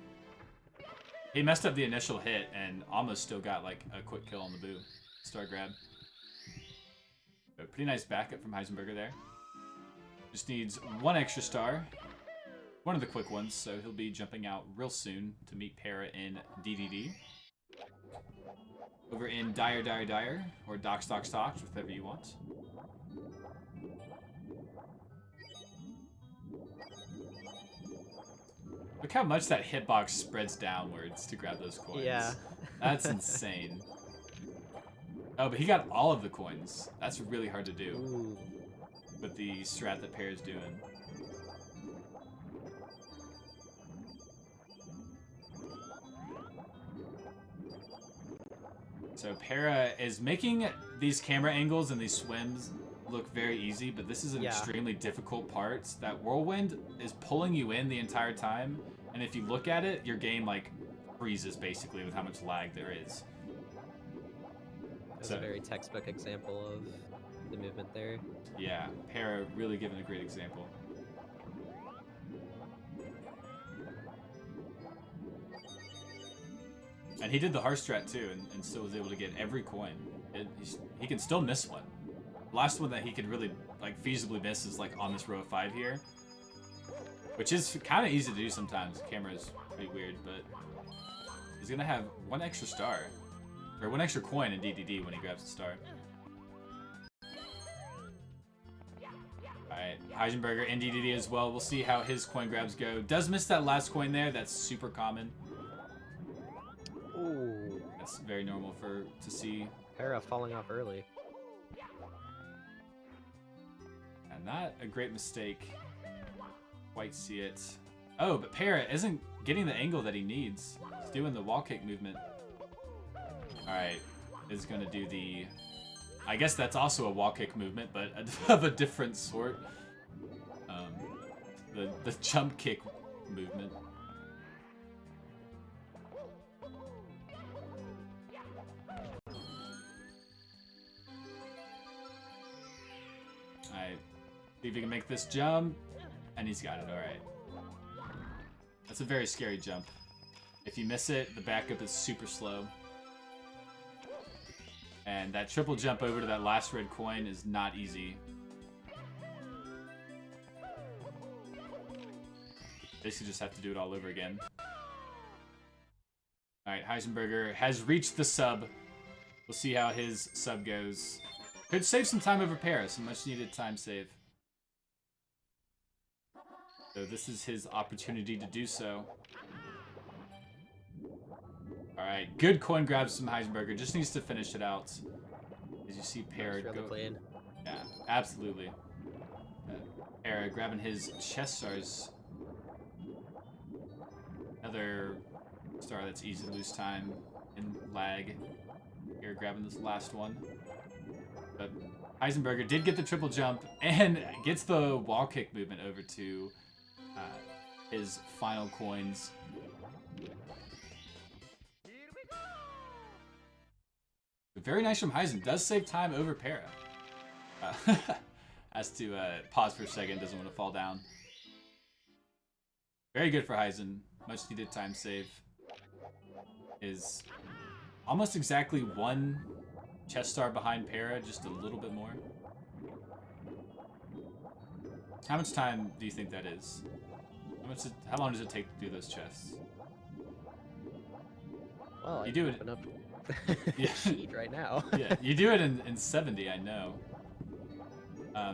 He messed up the initial hit and almost still got like a quick kill on the boo. Star grab. But pretty nice backup from Heisenberger there. Just needs one extra star. One of the quick ones, so he'll be jumping out real soon to meet Para in DDD. Over in Dire, or Docs, whichever you want. Look how much that hitbox spreads downwards to grab those coins. Yeah. That's insane. Oh, but he got all of the coins. That's really hard to do Ooh. with the strat that Para's doing. So Para is making these camera angles and these swims look very easy, but this is an extremely difficult part. That whirlwind is pulling you in the entire time, and if you look at it, your game like freezes basically with how much lag there is. That's a very textbook example of the movement there. Yeah, Para really giving a great example. And he did the hard strat too, and still was able to get every coin. He can still miss one. Last one that he could really like feasibly miss is like on this row of 5 here, which is kind of easy to do sometimes. The camera is pretty weird, but he's gonna have 1 extra star, or 1 extra coin in DDD when he grabs the star. Alright, Heisenburger in DDD as well. We'll see how his coin grabs go. Does miss that last coin there. That's super common. Ooh. That's very normal to see. Para falling off early. And not a great mistake. Quite see it. Oh, but Para isn't getting the angle that he needs. He's doing the wall kick movement. Alright, is going to do the... I guess that's also a wall kick movement, but of a different sort. The jump kick movement. Alright, see if he can make this jump, and he's got it, alright. That's a very scary jump. If you miss it, the backup is super slow. And that triple jump over to that last red coin is not easy. Basically just have to do it all over again. Alright, Heisenburger has reached the sub. We'll see how his sub goes. Could save some time over Paris, a much needed time save. So this is his opportunity to do so. Alright, good coin grabs from Heisenburger. Just needs to finish it out. As you see Para Really go... clean. Yeah, absolutely. Para grabbing his chest stars. Another star that's easy to lose time and lag. Here grabbing this last one. But Heisenburger did get the triple jump and gets the wall kick movement over to his final coins. Very nice from Heisen. Does save time over Para. Has to pause for a second. Doesn't want to fall down. Very good for Heisen. Much needed time save. Is almost exactly 1 chest star behind Para. Just a little bit more. How much time do you think that is? How long does it take to do those chests? Well, You do it- open up Yeah. sheet right now. Yeah, you do it in 70, I know.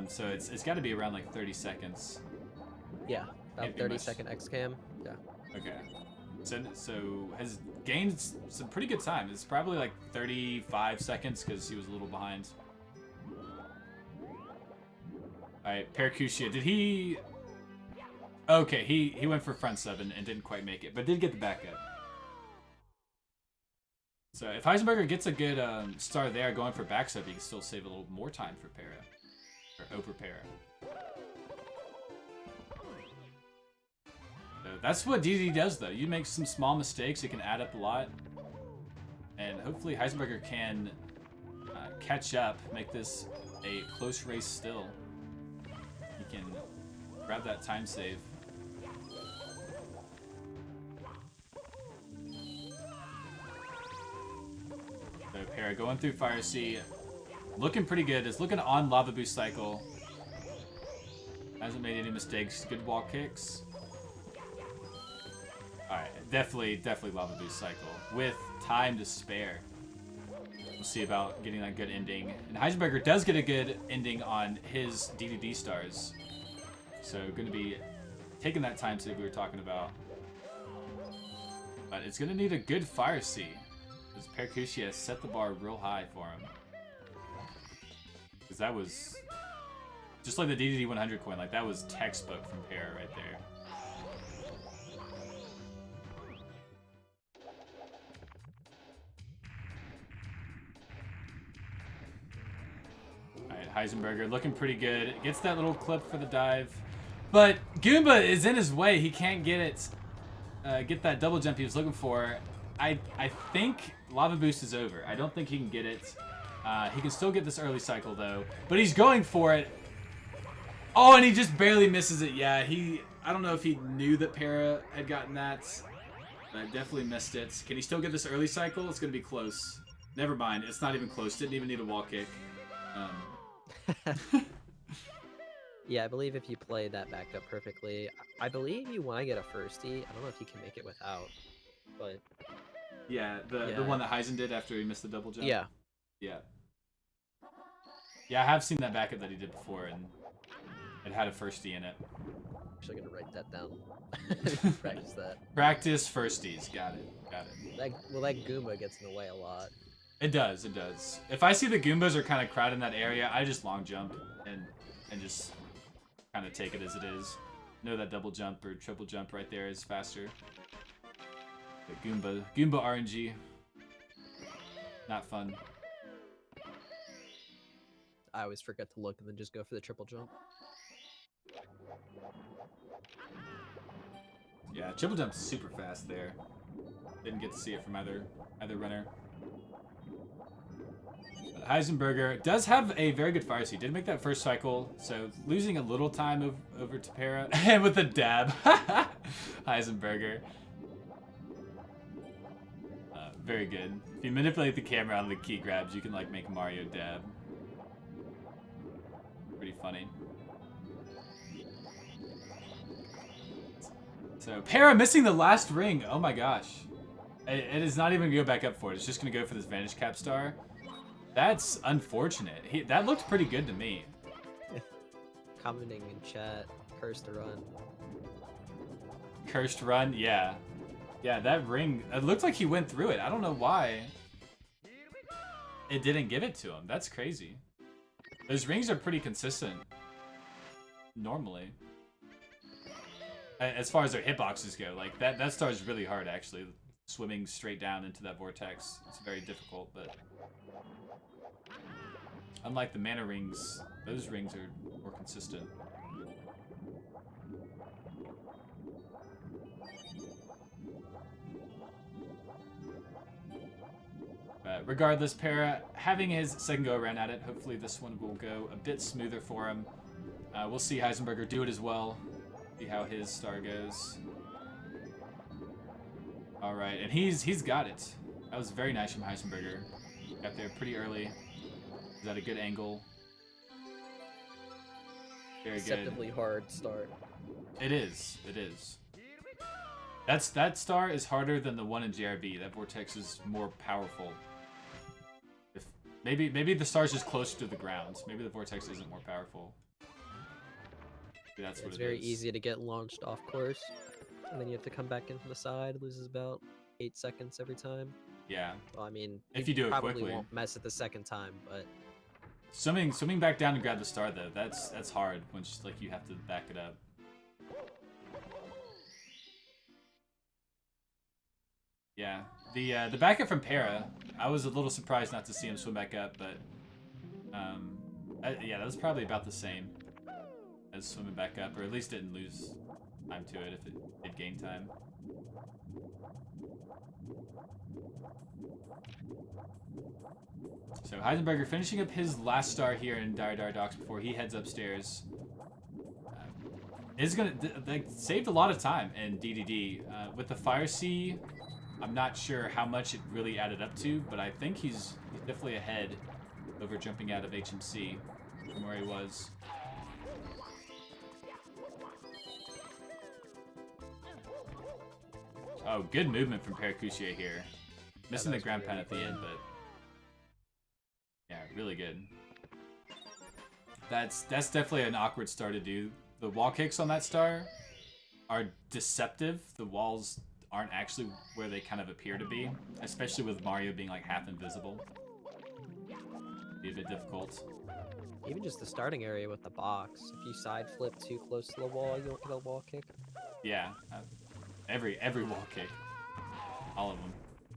So it's got to be around like 30 seconds. Yeah, about Maybe 30 much. second X cam. Yeah. Okay. So has gained some pretty good time. It's probably like 35 seconds because he was a little behind. Alright, Paracusia. Did he... Okay, he went for front sub and didn't quite make it, but did get the backup. So if Heisenburger gets a good star there going for back sub, he can still save a little more time for Para. Or over Para. So that's what DD does though. You make some small mistakes, it can add up a lot. And hopefully Heisenburger can catch up, make this a close race still. He can grab that time save. So Para going through Fire Sea, looking pretty good. It's looking on Lava Boost cycle. Hasn't made any mistakes. Good wall kicks. Alright, definitely Lava Boost cycle with time to spare. We'll see about getting that good ending. And Heisenburger does get a good ending on his DDD stars. So going to be taking that time save we were talking about. But it's going to need a good Fire Sea. Because Paracusia set the bar real high for him. Because that was... Just like the DDD 100 coin, like that was textbook from Para right there. Heisenburger looking pretty good. Gets that little clip for the dive. But Goomba is in his way. He can't get it. Get that double jump he was looking for. I think Lava Boost is over. I don't think he can get it. He can still get this early cycle though. But he's going for it. Oh, and he just barely misses it. Yeah, I don't know if he knew that Para had gotten that. But I definitely missed it. Can he still get this early cycle? It's going to be close. Never mind. It's not even close. Didn't even need a wall kick. Yeah, I believe if you play that back up perfectly, I believe you want to get a firstie. I don't know if you can make it without, but... Yeah, the one that Heisen did after he missed the double jump? Yeah. Yeah. Yeah, I have seen that backup that he did before, and it had a firstie in it. Actually, gonna write that down. Practice that. Practice firsties. Got it. Got it. That Goomba gets in the way a lot. It does. It does. If I see the Goombas are kind of crowded in that area, I just long jump and just kind of take it as it is. Know that double jump or triple jump right there is faster. But Goomba RNG. Not fun. I always forget to look and then just go for the triple jump. Yeah, triple jump's super fast there. Didn't get to see it from either runner. But Heisenburger does have a very good fire seed. Did make that first cycle, so losing a little time over to Para. And with the dab. Heisenburger. Very good. If you manipulate the camera on the key grabs, you can like make Mario dab. Pretty funny. So Para missing the last ring. Oh my gosh. It is not even gonna go back up for it. It's just gonna go for this Vanish Cap star. That's unfortunate. That looked pretty good to me. Commenting in chat, cursed to run. Cursed run, yeah. Yeah, that ring, it looked like he went through it. I don't know why it didn't give it to him. That's crazy. Those rings are pretty consistent normally. As far as their hitboxes go, like that star is really hard actually. Swimming straight down into that vortex, it's very difficult, but unlike the mana rings, those rings are more consistent. Regardless, Para having his second go around at it. Hopefully this one will go a bit smoother for him. We'll see Heisenburger do it as well. See how his star goes. All right, and he's got it. That was very nice from Heisenburger. Got there pretty early. Is at a good angle. Very good. Deceptively hard start. It is. It is. That star is harder than the one in JRB. That vortex is more powerful. Maybe the star's just closer to the ground. Maybe the vortex isn't more powerful. Maybe that's what it is. It's very easy to get launched off course, and then you have to come back in from the side. Loses about 8 seconds every time. Yeah. Well, I mean, if you do it probably quickly, won't mess it the second time, but swimming back down to grab the star though, that's hard when just like you have to back it up. Yeah, the backup from Para, I was a little surprised not to see him swim back up, but yeah, that was probably about the same as swimming back up, or at least didn't lose time to it if it did gain time. So Heisenburger finishing up his last star here in Dire Docks before he heads upstairs. Is gonna they saved a lot of time in DDD with the Fire Sea. I'm not sure how much it really added up to, but I think he's definitely ahead over jumping out of HMC from where he was. Oh, good movement from Paracusia here. Missing the ground pound at the end, but yeah, really good. That's definitely an awkward star to do. The wall kicks on that star are deceptive. The walls aren't actually where they kind of appear to be, especially with Mario being like half invisible. Be a bit difficult. even just the starting area with the box, if you side flip too close to the wall, you'll get a wall kick. Yeah, every wall kick, all of them.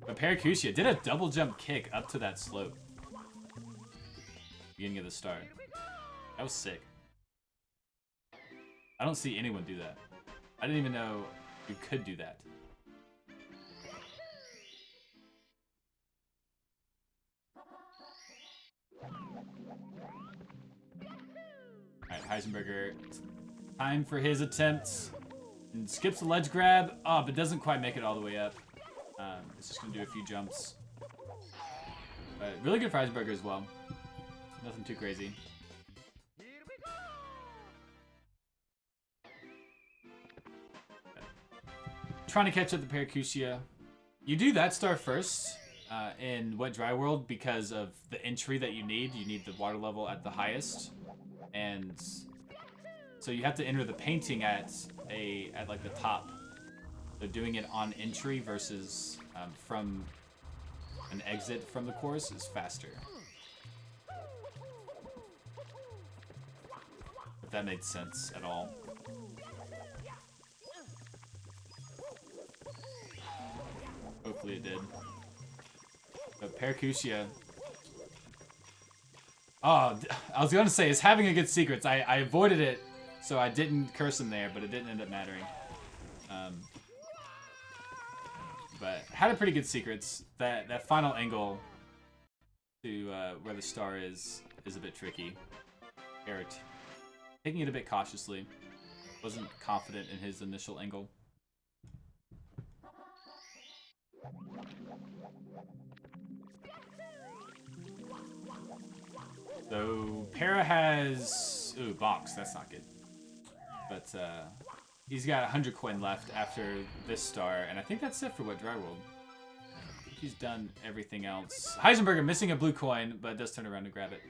But Paracusia did a double jump kick up to that slope. Beginning of the start. That was sick. I don't see anyone do that. I didn't even know you could do that. Alright, Heisenburger. Time for his attempts. And skips the ledge grab. Oh, but doesn't quite make it all the way up. It's just going to do a few jumps. But really good for Heisenburger as well. Nothing too crazy. Trying to catch up the Paracusia. You do that star first in Wet Dry World because of the entry that you need. You need the water level at the highest. And so you have to enter the painting at like the top. So doing it on entry versus from an exit from the course is faster. If that made sense at all. Hopefully it did. But Paracusia. Oh, I was gonna say, it's having a good secrets. I avoided it, so I didn't curse him there, but it didn't end up mattering. But had a pretty good secrets. That final angle to where the star is a bit tricky. Garrett taking it a bit cautiously. Wasn't confident in his initial angle. So Para has box. That's not good. But he's got 100 coin left after this star, and I think that's it for Wet Dry World. He's done everything else. Heisenburger missing a blue coin, but does turn around to grab it.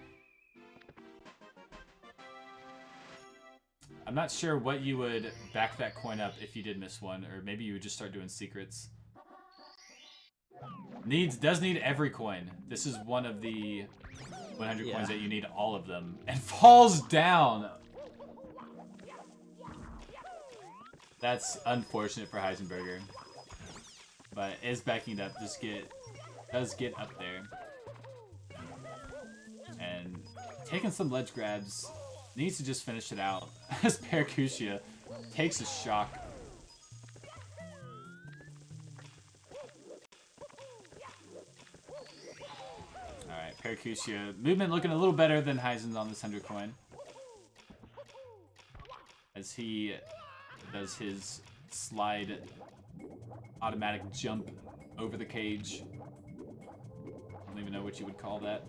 I'm not sure what you would back that coin up if you did miss one, or maybe you would just start doing secrets. Does need every coin. This is one of the 100 coins that you need all of them. And falls down! That's unfortunate for Heisenburger. But is backing it up, does get up there. And taking some ledge grabs, needs to just finish it out. As Paracusia takes a shock. Alright, Paracusia. Movement looking a little better than Heisen's on this 100 coin. As he does his slide automatic jump over the cage. I don't even know what you would call that.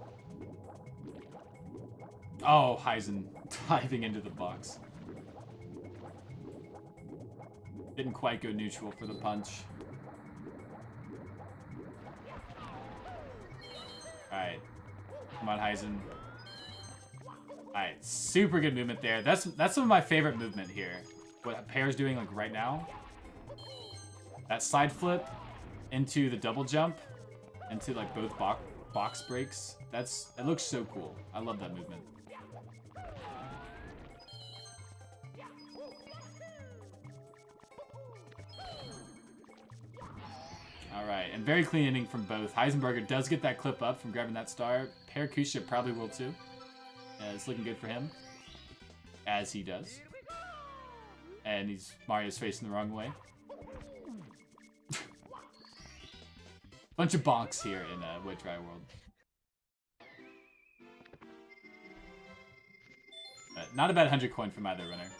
Oh, Heisen diving into the box. Didn't quite go neutral for the punch. Alright. Come on, Heisen. Alright, super good movement there. That's some of my favorite movement here. What Pear's doing like right now. That side flip into the double jump, into like both box breaks. It looks so cool. I love that movement. Alright, and very clean inning from both. Heisenburger does get that clip up from grabbing that star. Paracusia probably will too. It's looking good for him. As he does. And Mario's facing the wrong way. Bunch of bonks here in Wet Dry World. Not a bad 100 coin from either runner.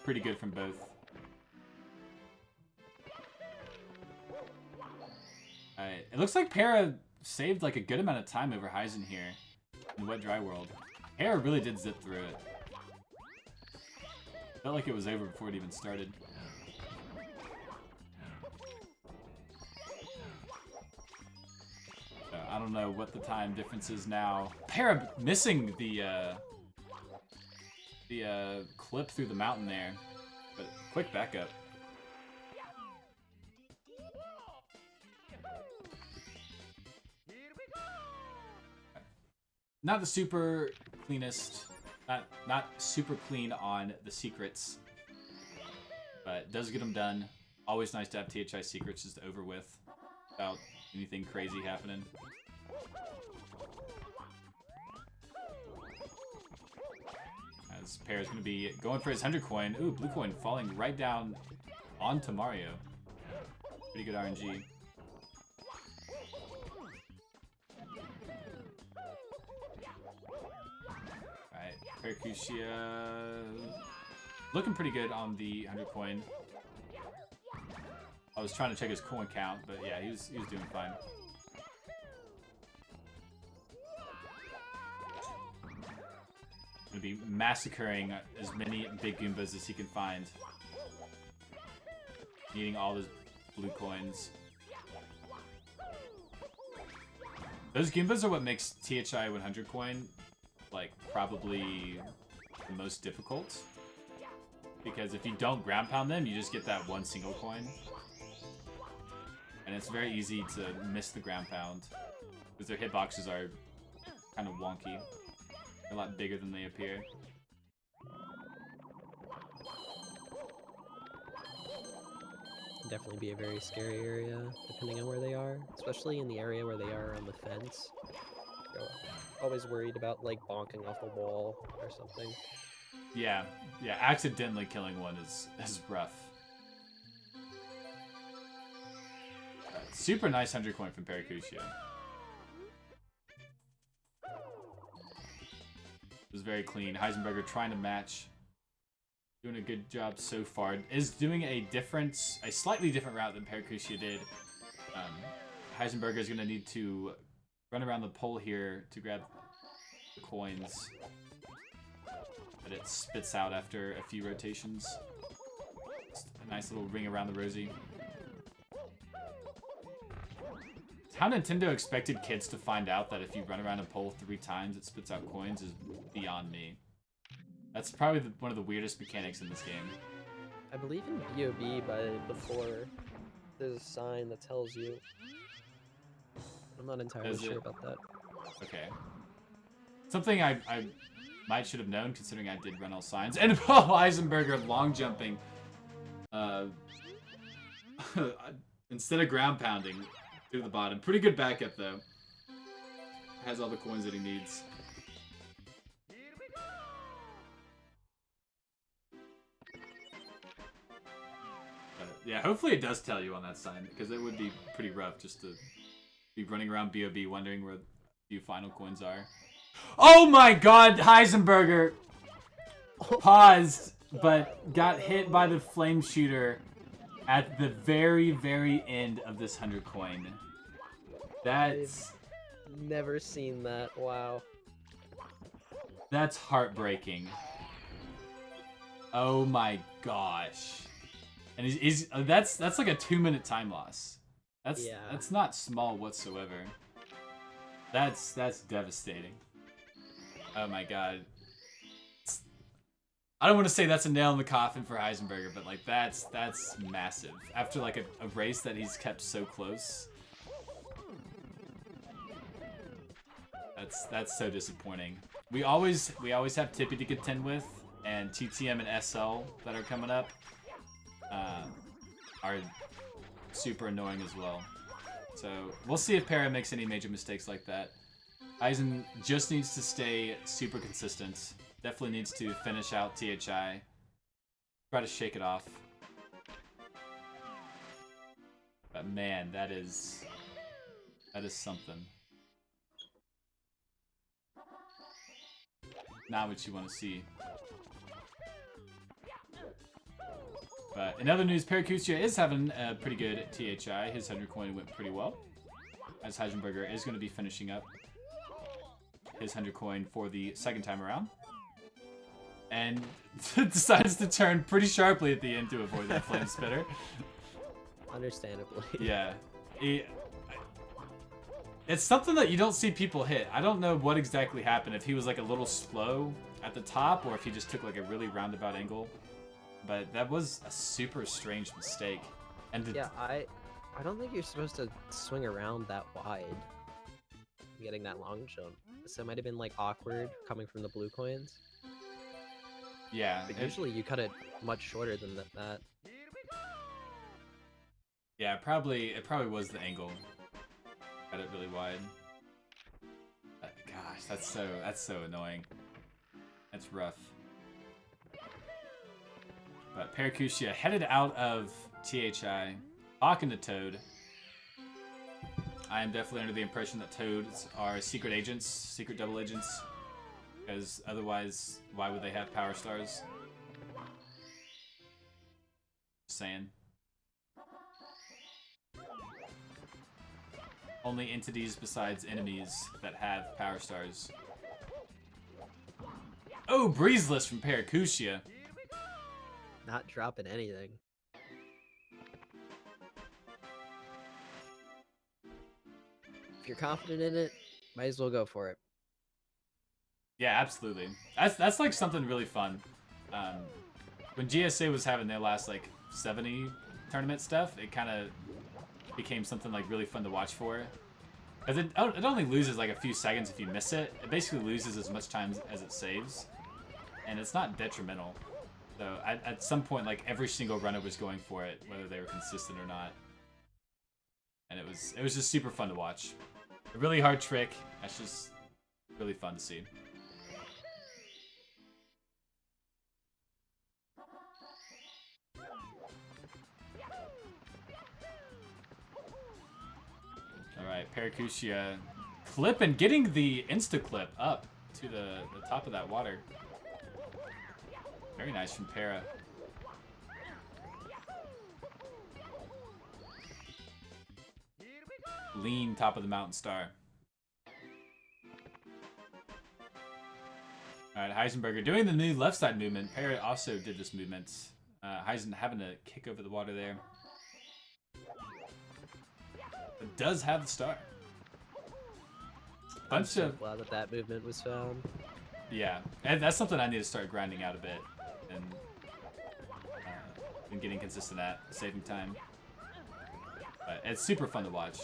Pretty good from both. Alright, it looks like Para saved like a good amount of time over Heisen here in Wet Dry World. Para really did zip through it. Felt like it was over before it even started. I don't know what the time difference is now. Para missing the clip through the mountain there, but quick backup. Not the super cleanest, not super clean on the secrets, but does get them done. Always nice to have THI secrets just over with without anything crazy happening. as Pear's going to be going for his 100 coin. Ooh, blue coin falling right down onto Mario. Pretty good RNG. Alright, Paracusia looking pretty good on the 100 coin. I was trying to check his coin count, but yeah, he was doing fine. Gonna be massacring as many big Goombas as he can find. Needing all those blue coins. Those Goombas are what makes THI 100 coin, like, probably the most difficult. Because if you don't ground pound them, you just get that one single coin. And it's very easy to miss the ground pound. Because their hitboxes are kind of wonky. They're a lot bigger than they appear. Definitely be a very scary area, depending on where they are. Especially in the area where they are on the fence. You're always worried about, like, bonking off the wall or something. Yeah, accidentally killing one is rough. Super nice 100 coin from Paracusia. It was very clean. Heisenburger trying to match. Doing a good job so far. Is doing a slightly different route than Paracusia did. Heisenburger is going to need to run around the pole here to grab the coins that it spits out after a few rotations. Just a nice little ring around the rosy. How Nintendo expected kids to find out that if you run around a pole 3 times it spits out coins is beyond me. That's probably one of the weirdest mechanics in this game. I believe in BOB by before there's a sign that tells you. I'm not entirely sure about that. Okay. Something I might should have known considering I did run all signs. And Heisenburger long jumping. Instead of ground pounding through the bottom. Pretty good backup though. Has all the coins that he needs. Yeah, hopefully it does tell you on that sign, because it would be pretty rough just to be running around BOB wondering where the final coins are. Oh my god, Heisenburger paused, but got hit by the flame shooter at the very, very end of this 100 coin. That's... I've never seen that, wow. That's heartbreaking. Oh my gosh. And that's like a 2-minute time loss. That's not small whatsoever. That's devastating. Oh my god. I don't want to say that's a nail in the coffin for Heisenburger, but like that's massive. After like a race that he's kept so close. That's so disappointing. We always have Tippy to contend with, and TTM and SL that are coming up. Are super annoying as well. So we'll see if Para makes any major mistakes like that. Eisen just needs to stay super consistent. Definitely needs to finish out THI. Try to shake it off. But man, that is something. Not what you want to see. But in other news, Paracusia is having a pretty good THI. His 100 coin went pretty well. As Heisenburger is going to be finishing up his 100 coin for the second time around. And decides to turn pretty sharply at the end to avoid that flame spitter. Understandably. Yeah. It's something that you don't see people hit. I don't know what exactly happened. If he was like a little slow at the top or if he just took like a really roundabout angle. But that was a super strange mistake. And yeah, I don't think you're supposed to swing around that wide. Getting that long jump. So it might have been like awkward coming from the blue coins. Yeah. But usually you cut it much shorter than that. Yeah, it probably was the angle. Cut it really wide. Gosh, that's so annoying. That's rough. But Paracusia headed out of THI, talking to Toad. I am definitely under the impression that Toads are secret agents, secret double agents, because otherwise, why would they have power stars? Just saying. Only entities besides enemies that have power stars. Oh, Breezeless from Paracusia. Not dropping anything. If you're confident in it, might as well go for it. Yeah, absolutely. That's like something really fun. When GSA was having their last like 70 tournament stuff, it kind of became something like really fun to watch for. Because it only loses like a few seconds if you miss it. It basically loses as much time as it saves. And it's not detrimental. So at some point, like every single runner was going for it, whether they were consistent or not. And it was just super fun to watch. A really hard trick. That's just really fun to see. Alright, Paracusia clipping, getting the insta-clip up to the top of that water. Very nice from Para. Lean top of the mountain star. Alright, Heisenburger doing the new left side movement. Para also did this movement. Heisen having to kick over the water there. It does have the star. I'm so glad that movement was found. Yeah, and that's something I need to start grinding out a bit and getting consistent at, saving time. But it's super fun to watch.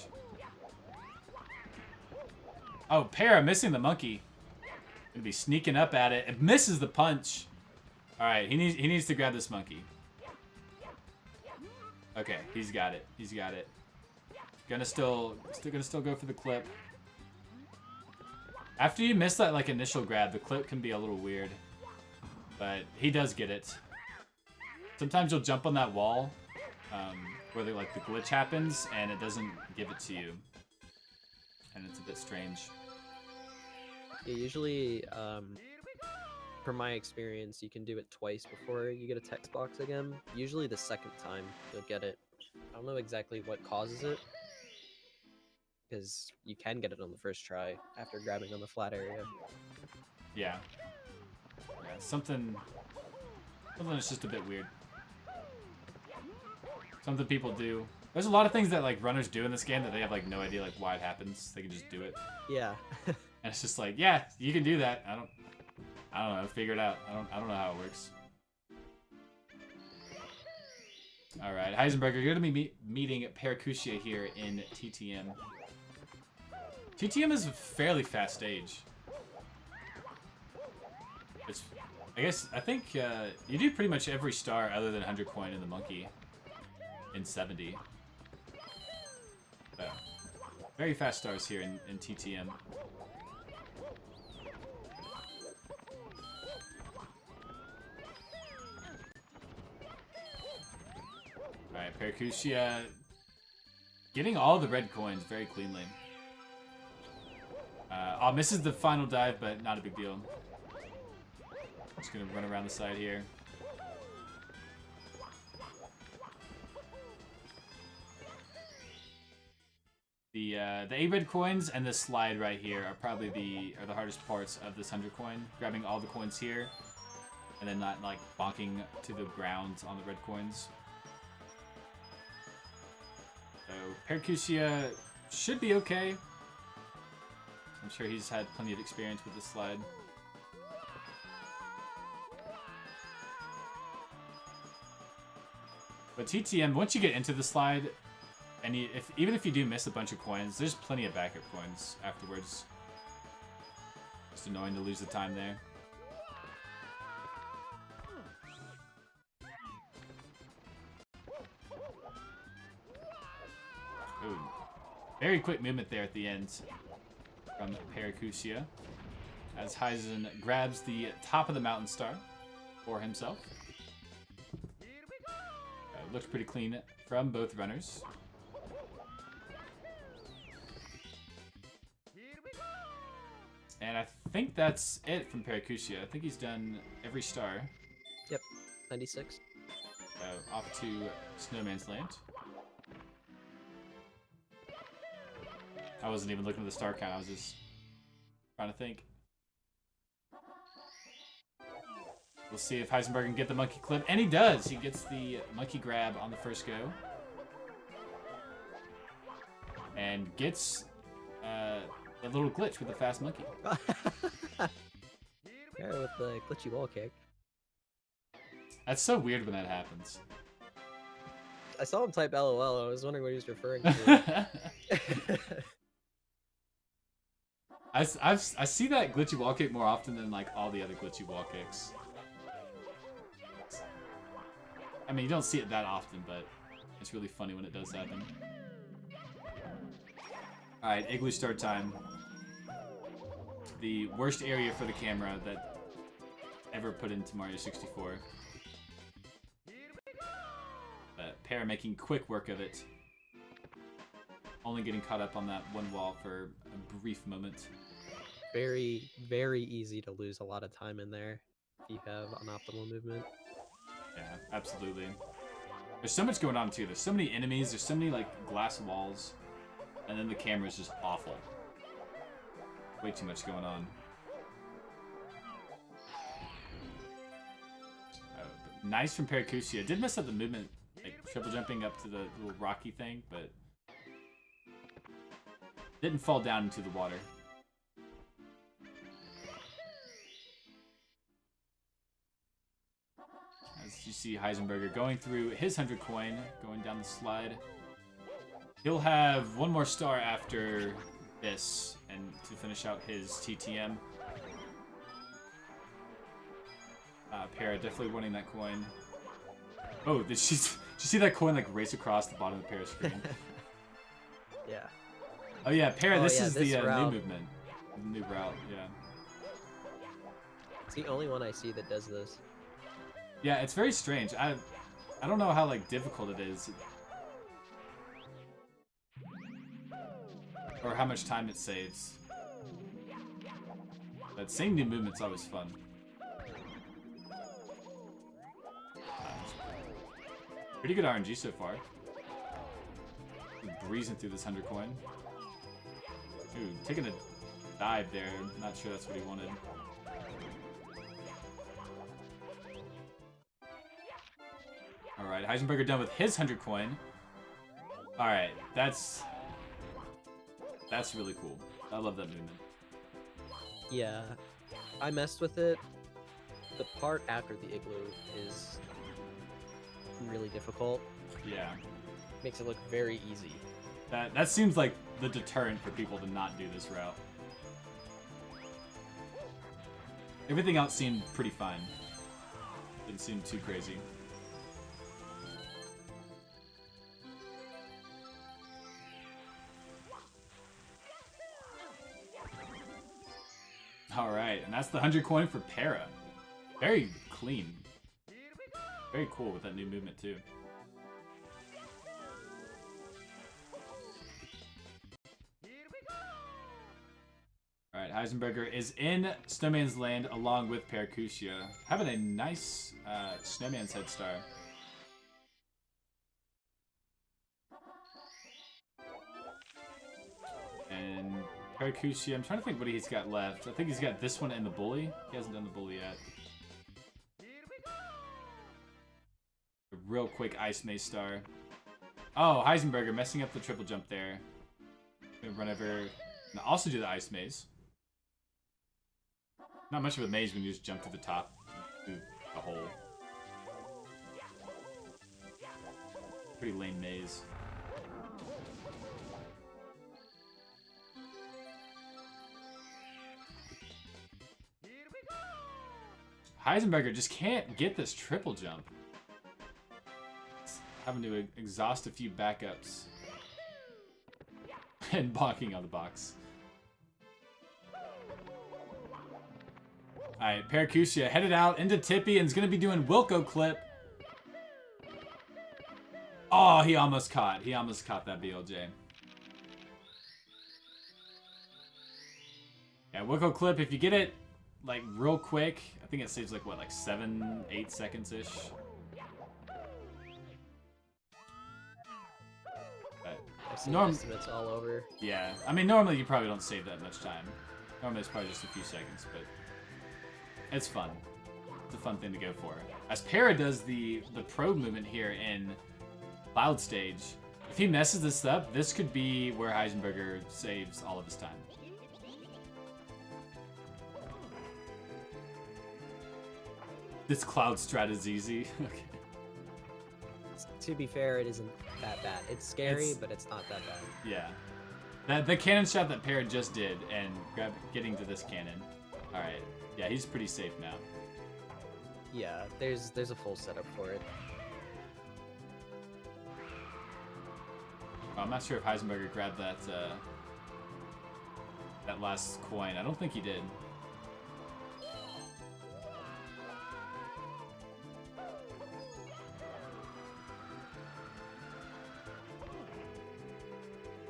Oh, Para missing the monkey. Gonna be sneaking up at it. It misses the punch. All right, he needs to grab this monkey. Okay, he's got it. He's got it. Gonna still go for the clip. After you miss that like initial grab, the clip can be a little weird, but he does get it. Sometimes you'll jump on that wall where the glitch happens and it doesn't give it to you, and it's a bit strange. Yeah, usually, from my experience, you can do it twice before you get a text box again. Usually the second time you'll get it. I don't know exactly what causes it, because you can get it on the first try after grabbing on the flat area. Yeah. Something that's just a bit weird. Something people do. There's a lot of things that like runners do in this game that they have like no idea like why it happens. They can just do it. Yeah. And it's just like, yeah, you can do that. I don't know, figure it out. I don't know how it works. Alright, Heisenberger, you're gonna be meeting Paracusia here in TTM. TTM is a fairly fast stage. I think you do pretty much every star other than 100 coin in the monkey in 70. So, very fast stars here in TTM. Alright, Paracusia getting all the red coins very cleanly. Misses the final dive, but not a big deal. Just gonna run around the side here. The 8 red coins and this slide right here are probably the hardest parts of this 100 coin. Grabbing all the coins here, and then not like bonking to the ground on the red coins. So Paracusia should be okay. I'm sure he's had plenty of experience with this slide. But TTM, once you get into the slide, and even if you do miss a bunch of coins, there's plenty of backup coins afterwards. Just annoying to lose the time there. Ooh. Very quick movement there at the end from Paracusia, as Heisen grabs the top of the mountain star for himself. looks pretty clean from both runners. And I think that's it from Paracusia. I think he's done every star. Yep, 96. So off to Snowman's Land. I wasn't even looking at the star count. I was just trying to think. We'll see if Heisenberg can get the monkey clip. And he does! He gets the monkey grab on the first go. And gets a little glitch with the fast monkey. Yeah, with the glitchy wall kick. That's so weird when that happens. I saw him type LOL. I was wondering what he was referring to. I see that glitchy wall kick more often than like all the other glitchy wall kicks. I mean, you don't see it that often, but it's really funny when it does happen. Alright, Igloo start time. The worst area for the camera that ever put into Mario 64. But Para making quick work of it. Only getting caught up on that one wall for a brief moment. Very, very easy to lose a lot of time in there if you have unoptimal movement. Yeah, absolutely. There's so much going on too. There's so many enemies, there's so many like glass walls, and then the camera is just awful. Way too much going on. Nice from Paracusia. Did mess up the movement, like triple jumping up to the little rocky thing, but didn't fall down into the water. As you see Heisenberger going through his 100 coin, going down the slide. He'll have one more star after this, and to finish out his TTM. Para definitely winning that coin. Oh, did you see that coin like race across the bottom of the Para screen? Yeah. Oh yeah, Para, this is this the new route. movement. The new route, yeah. It's the only one I see that does this. Yeah, it's very strange. I don't know how like difficult it is. Or how much time it saves. But seeing new movement's always fun. Pretty good RNG so far. Breezing through this 100 coin. Dude, taking a dive there. Not sure that's what he wanted. Alright, Heisenberger done with his 100 coin. Alright, that's really cool. I love that movement. Yeah, I messed with it. The part after the igloo is really difficult. Yeah. Makes it look very easy. That seems like the deterrent for people to not do this route. Everything else seemed pretty fine. Didn't seem too crazy. Alright, and that's the 100 coin for Para. Very clean. Very cool with that new movement too. Alright, Heisenberger is in Snowman's Land along with Paracusia. Having a nice Snowman's head star. And Paracusia, I'm trying to think what he's got left. I think he's got this one and the bully. He hasn't done the bully yet. A real quick Ice Maze star. Oh, Heisenberger messing up the triple jump there. Gonna run over and also do the Ice Maze. Not much of a maze when you just jump to the top through a hole. Pretty lame maze. Heisenberger just can't get this triple jump. He's having to exhaust a few backups. And bonking on the box. Alright, Paracusia headed out into Tippy and is going to be doing Wilco clip. Oh, he almost caught. He almost caught that BLJ. Yeah, Wickel clip, if you get it, like, real quick, I think it saves, like, what, like 7, 8 seconds-ish? I've seen estimates all over. Yeah, I mean, normally you probably don't save that much time. Normally it's probably just a few seconds, but it's fun. It's a fun thing to go for. As Para does the probe movement here in Cloud Stage, if he messes this up, this could be where Heisenburger saves all of his time. This Cloud strat is easy. Okay. To be fair, it isn't that bad. It's scary, but it's not that bad. Yeah. The cannon shot that Para just did, and getting to this cannon. Alright. Yeah, he's pretty safe now. Yeah, there's a full setup for it. Well, I'm not sure if Heisenberger grabbed that that last coin. I don't think he did.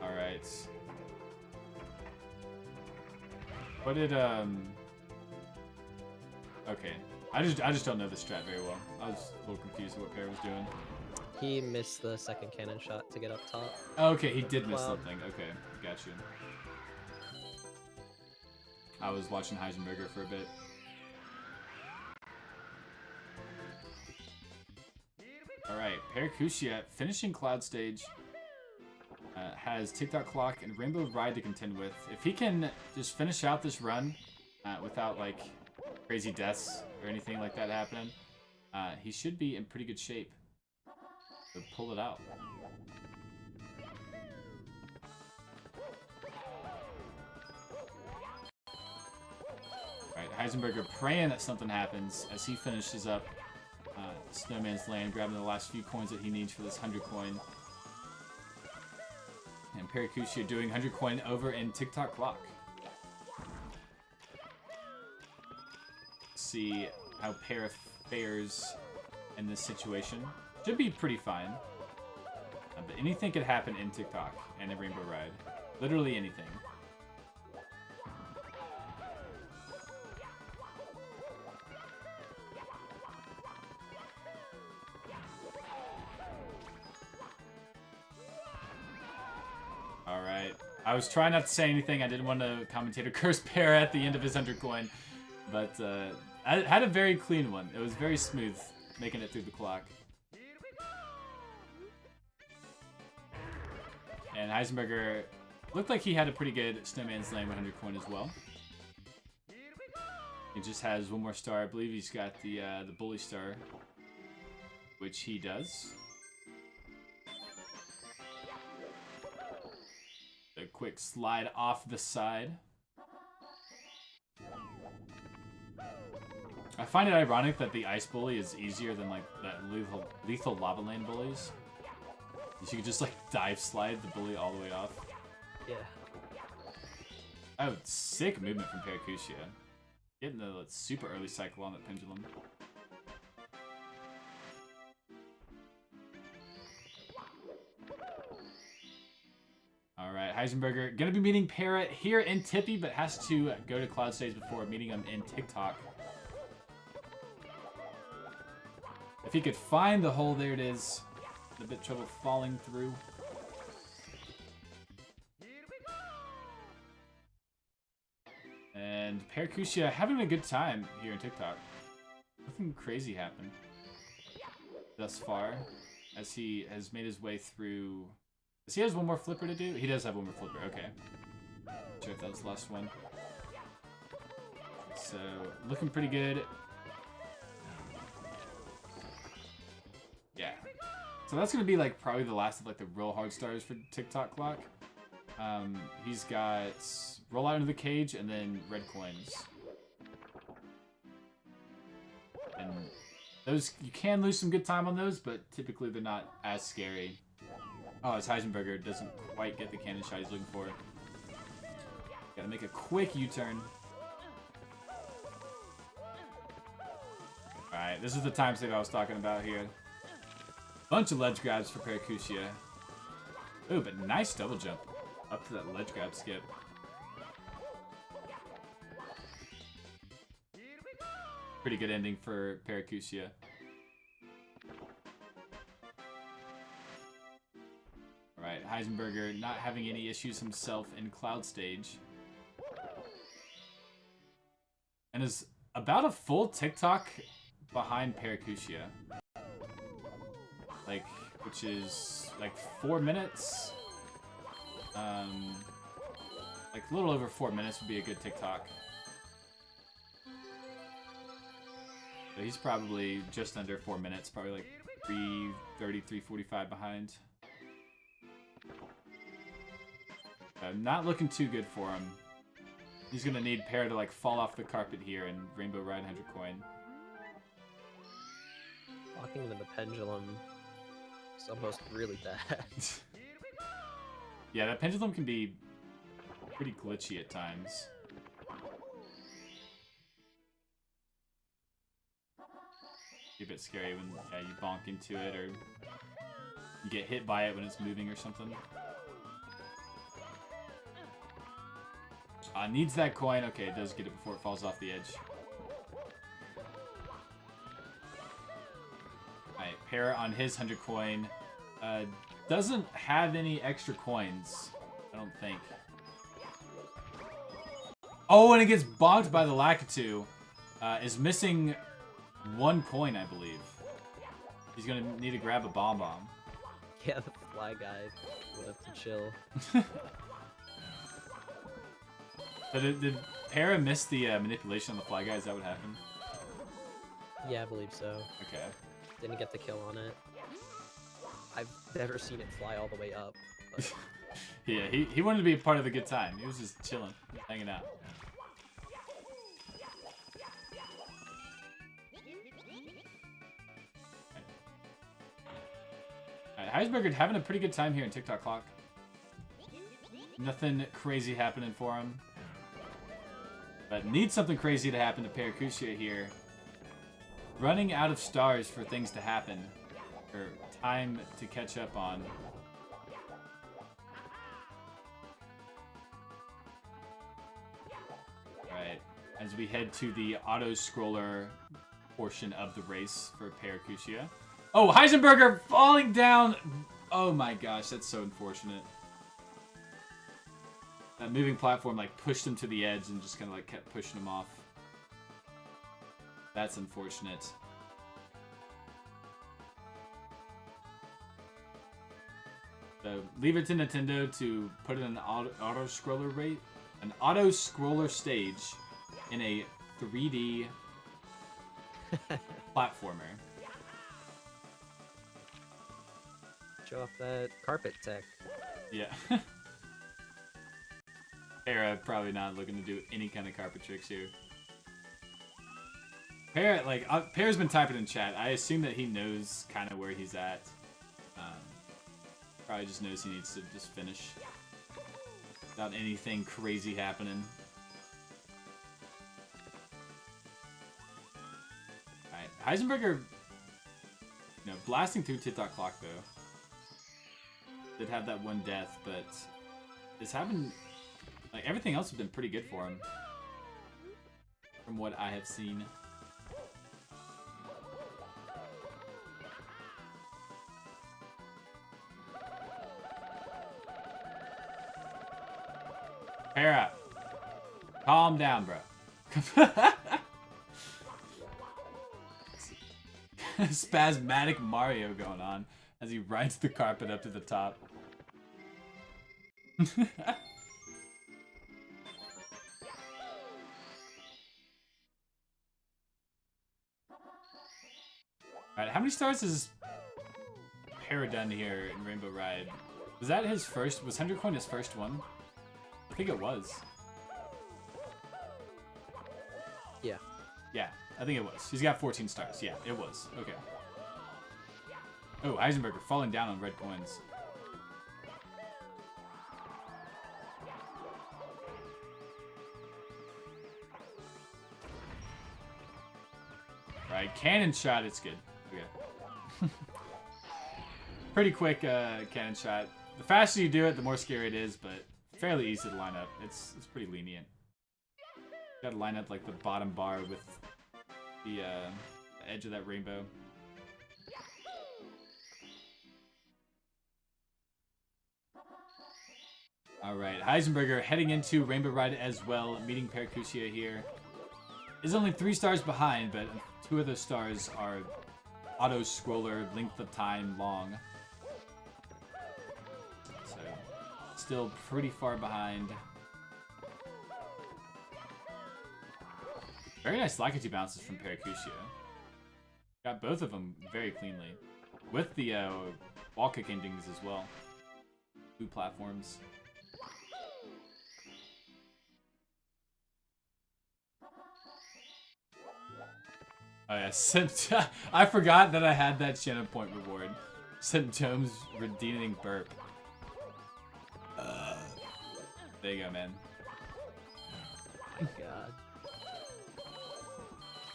All right. What did Okay, I just don't know the strat very well. I was a little confused with what Pear was doing. He missed the second cannon shot to get up top. Oh, okay, he did miss something. Okay, got you. I was watching Heisenberger for a bit. Alright, Paracusia finishing Cloud Stage. Has TikTok Clock and Rainbow Ride to contend with. If he can just finish out this run without like crazy deaths or anything like that happening, he should be in pretty good shape to pull it out. Alright, Heisenberger praying that something happens as he finishes up Snowman's Land, grabbing the last few coins that he needs for this 100 coin. And Paracusia doing 100 coin over in TikTok Clock. See how Para fares in this situation. Should be pretty fine. But anything could happen in TikTok and a Rainbow Ride. Literally anything. Alright. I was trying not to say anything. I didn't want to commentator curse Para at the end of his 100 coin. But I had a very clean one. It was very smooth, making it through the clock. And Heisenberger looked like he had a pretty good Snowman's Land 100 coin as well. He just has one more star. I believe he's got the Bully Star, which he does. A quick slide off the side. I find it ironic that the Ice Bully is easier than like that lethal Lava Lane bullies. You could just like dive slide the bully all the way off. Yeah. Oh, sick movement from Paracusia. Getting the super early cycle on that pendulum. Alright, Heisenberger gonna be meeting Para here in Tippy, but has to go to Cloud Stage before meeting him in TikTok. If he could find the hole, there it is. A bit trouble falling through. And Paracusia having a good time here in TikTok. Nothing crazy happened thus far, as he has made his way through. Does he have one more flipper to do? He does have one more flipper. Okay. Not sure if that was the last one. So looking pretty good. Yeah. So that's gonna be like probably the last of like the real hard stars for TikTok Clock. He's got roll out into the cage and then red coins. And those, you can lose some good time on those, but typically they're not as scary. Oh, as Heisenberger doesn't quite get the cannon shot he's looking for. Gotta make a quick U-turn. Alright, this is the time save I was talking about here. Bunch of ledge grabs for Paracusia. Oh, but nice double jump up to that ledge grab skip. Pretty good ending for Paracusia. Alright, Heisenburger not having any issues himself in Cloud Stage. And is about a full TikTok behind Paracusia. Like, which is like 4 minutes. Like a little over 4 minutes would be a good TikTok. So he's probably just under 4 minutes, probably like 3:30, 3:45 behind. Not looking too good for him. He's gonna need Para to like fall off the carpet here and Rainbow Ride 100 coin. Walking into the pendulum is almost really bad. Yeah, that pendulum can be pretty glitchy at times. Be a bit scary when you bonk into it or you get hit by it when it's moving or something. Needs that coin. Okay, it does get it before it falls off the edge. Alright, Para on his 100 coin. Doesn't have any extra coins, I don't think. Oh, and it gets bonked by the Lakitu. Is missing 1 coin, I believe. He's gonna need to grab a bomb. Yeah, the fly guy would have to chill. So did Para miss the manipulation on the fly guy? Is that what happened? Yeah, I believe so. Okay. Didn't get the kill on it. I've never seen it fly all the way up. But... Yeah, he wanted to be a part of the good time. He was just chilling, hanging out. Alright, Heisenburger having a pretty good time here in TikTok Clock. Nothing crazy happening for him. But needs something crazy to happen to Paracusia here. Running out of stars for things to happen. Or time to catch up on. Alright, as we head to the auto-scroller portion of the race for Paracusia. Oh, Heisenburger falling down! Oh my gosh, that's so unfortunate. That moving platform like pushed him to the edge and just kind of like kept pushing him off. That's unfortunate. So leave it to Nintendo to put in an auto-scroller rate, an auto-scroller stage in a 3D platformer. Show off that carpet tech. Yeah. Para probably not looking to do any kind of carpet tricks here. Para, like, Para's been typing in chat. I assume that he knows kind of where he's at. Probably just knows he needs to just finish without anything crazy happening. Alright, Heisenburger, you know, blasting through TikTok Clock though. Did have that one death, but it's having, like, everything else has been pretty good for him. From what I have seen. Para, calm down, bro. Spasmatic Mario going on as he rides the carpet up to the top. Alright, how many stars has Para done here in Rainbow Ride? Was that his first? Was 100 coin his first one? I think it was. Yeah. Yeah, I think it was. He's got 14 stars. Yeah, it was. Okay. Oh, Heisenburger falling down on red coins. Right, cannon shot, it's good. Okay. Pretty quick cannon shot. The faster you do it, the more scary it is, but fairly easy to line up. It's pretty lenient. You gotta line up like the bottom bar with the edge of that rainbow. Alright, Heisenburger heading into Rainbow Ride as well, meeting Paracusia here. Is only 3 stars behind, but 2 of those stars are auto-scroller, length of time long. So, still pretty far behind. Very nice Lakitu bounces from Paracusia. Got both of them very cleanly. With the wall kick endings as well. 2 platforms. Oh yeah, I forgot that I had that channel point reward. Symptoms redeeming burp. There you go, man. Oh my god.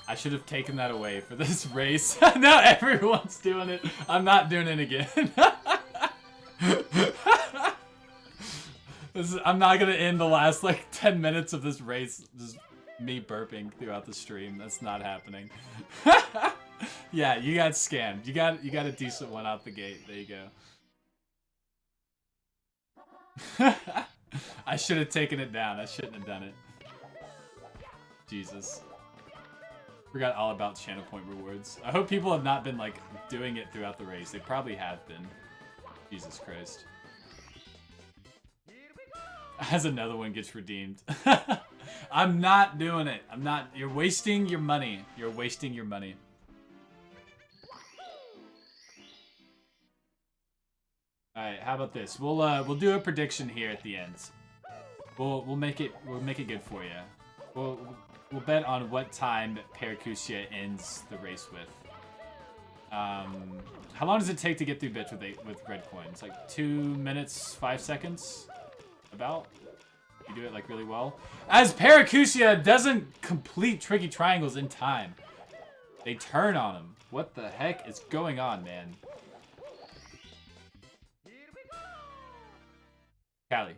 I should have taken that away for this race. Now everyone's doing it. I'm not doing it again. I'm not gonna end the last like 10 minutes of this race just me burping throughout the stream. That's not happening. Yeah, you got scammed. You got a decent one out the gate. There you go. I should have taken it down. I shouldn't have done it. Jesus. Forgot all about channel point rewards. I hope people have not been like doing it throughout the race. They probably have been. Jesus Christ. As another one gets redeemed. I'm not doing it. I'm not. You're wasting your money. You're wasting your money. All right. How about this? We'll do a prediction here at the end. We'll make it good for you. We'll bet on what time Paracusia ends the race with. How long does it take to get through bits with red coins? Like 2 minutes, 5 seconds? About? You do it like really well. As Paracusia doesn't complete tricky triangles in time. They turn on him. What the heck is going on, man? Callie.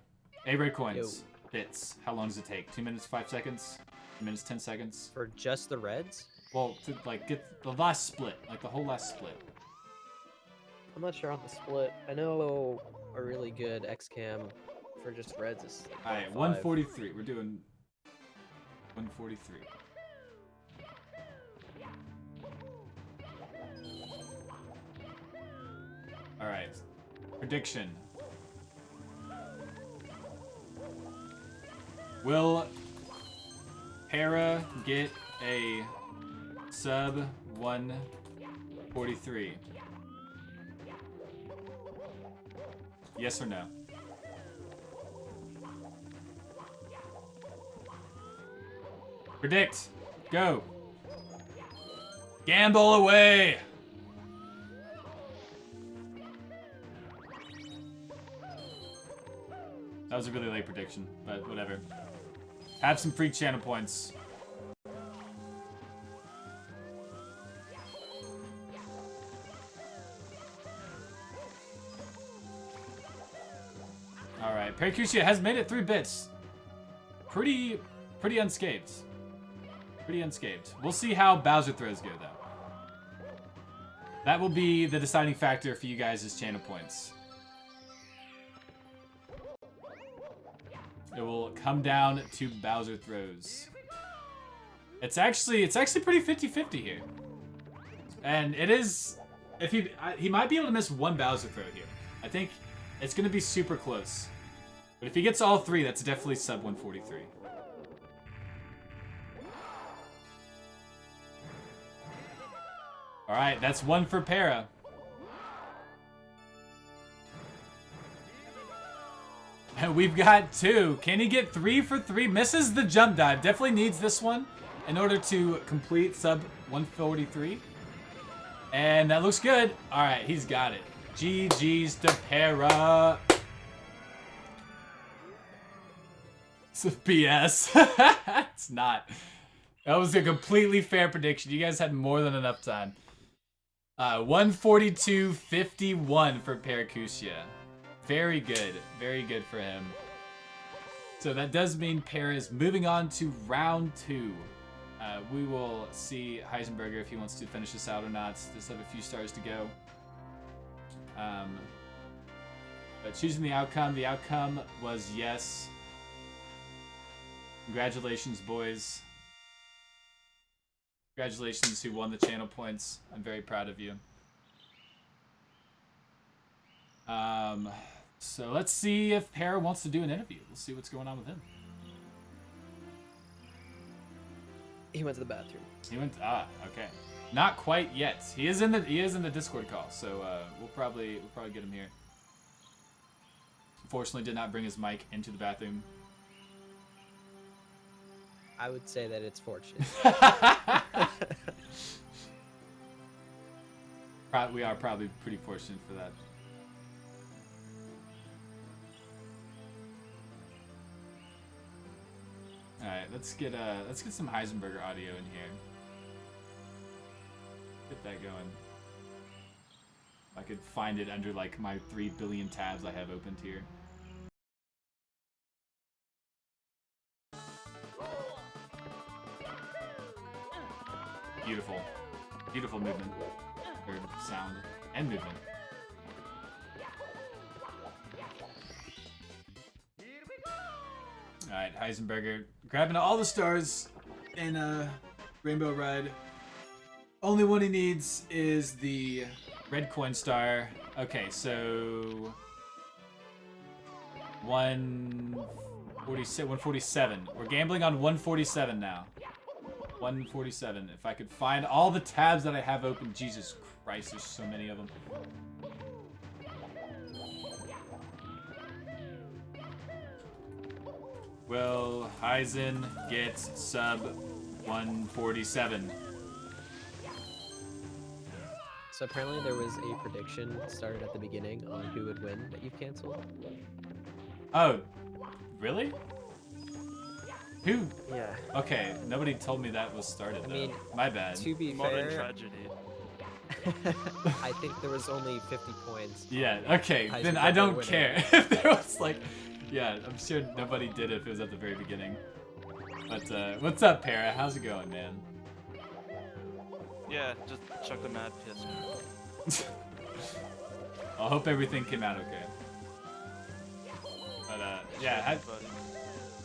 8 red coins. Bits. How long does it take? 2 minutes, 5 seconds? 2 minutes, 10 seconds? For just the reds? Well, to like get the last split. Like the whole last split. I'm not sure on the split. I know a really good XCam for just reds is like Alright, 1.5. 143. We're doing 143. Alright. Prediction. Will Para get a sub 143? Yes or no? Predict. Go. Gamble away. That was a really late prediction, but whatever. Have some free channel points. Alright, Paracusia has made it 3 bits. Pretty unscathed. Pretty unscathed. We'll see how Bowser throws go, though. That will be the deciding factor for you guys' channel points. It will come down to Bowser throws. It's actually pretty 50-50 here. And it is, if he might be able to miss 1 Bowser throw here. I think it's going to be super close. But if he gets all 3, that's definitely sub 143. All right, that's 1 for Para. And we've got 2. Can he get 3 for 3? Misses the jump dive. Definitely needs this one in order to complete sub 143. And that looks good. All right, he's got it. GG's to Para. It's a BS. It's not. That was a completely fair prediction. You guys had more than enough time. 142.51 for Paracusia. Very good for him. So that does mean Para is moving on to round 2. We will see Heisenburger if he wants to finish this out or not. Still have a few stars to go. But choosing the outcome was yes. Congratulations, boys. Congratulations who won the channel points. I'm very proud of you. So let's see if Para wants to do an interview. We'll see what's going on with him. He went to the bathroom. He went. Okay. Not quite yet. He is in the Discord call, so we'll probably get him here. Unfortunately, did not bring his mic into the bathroom. I would say that it's fortunate. We are probably pretty fortunate for that. All right, let's get some Heisenburger audio in here. Get that going. If I could find it under like my 3 billion tabs I have opened here. Beautiful. Beautiful movement. Or sound. And movement. Alright, Heisenburger grabbing all the stars in Rainbow Ride. Only one he needs is the red coin star. Okay, so 147. We're gambling on 147 now. 147. If I could find all the tabs that I have open, Jesus Christ, there's so many of them. Will Heisen get sub 147? So apparently there was a prediction started at the beginning on who would win that you've canceled. Oh, really? Who? Yeah. Okay, nobody told me that was started, though. I mean, my bad. To be Modern fair, tragedy. I think there was only 50 points. Yeah, okay, then I Heisenberger don't winning. care. If there was like, yeah, I'm sure nobody did it if it was at the very beginning. But what's up, Para? How's it going, man? Yeah, just chucked a mad piss. I hope everything came out okay. But yeah,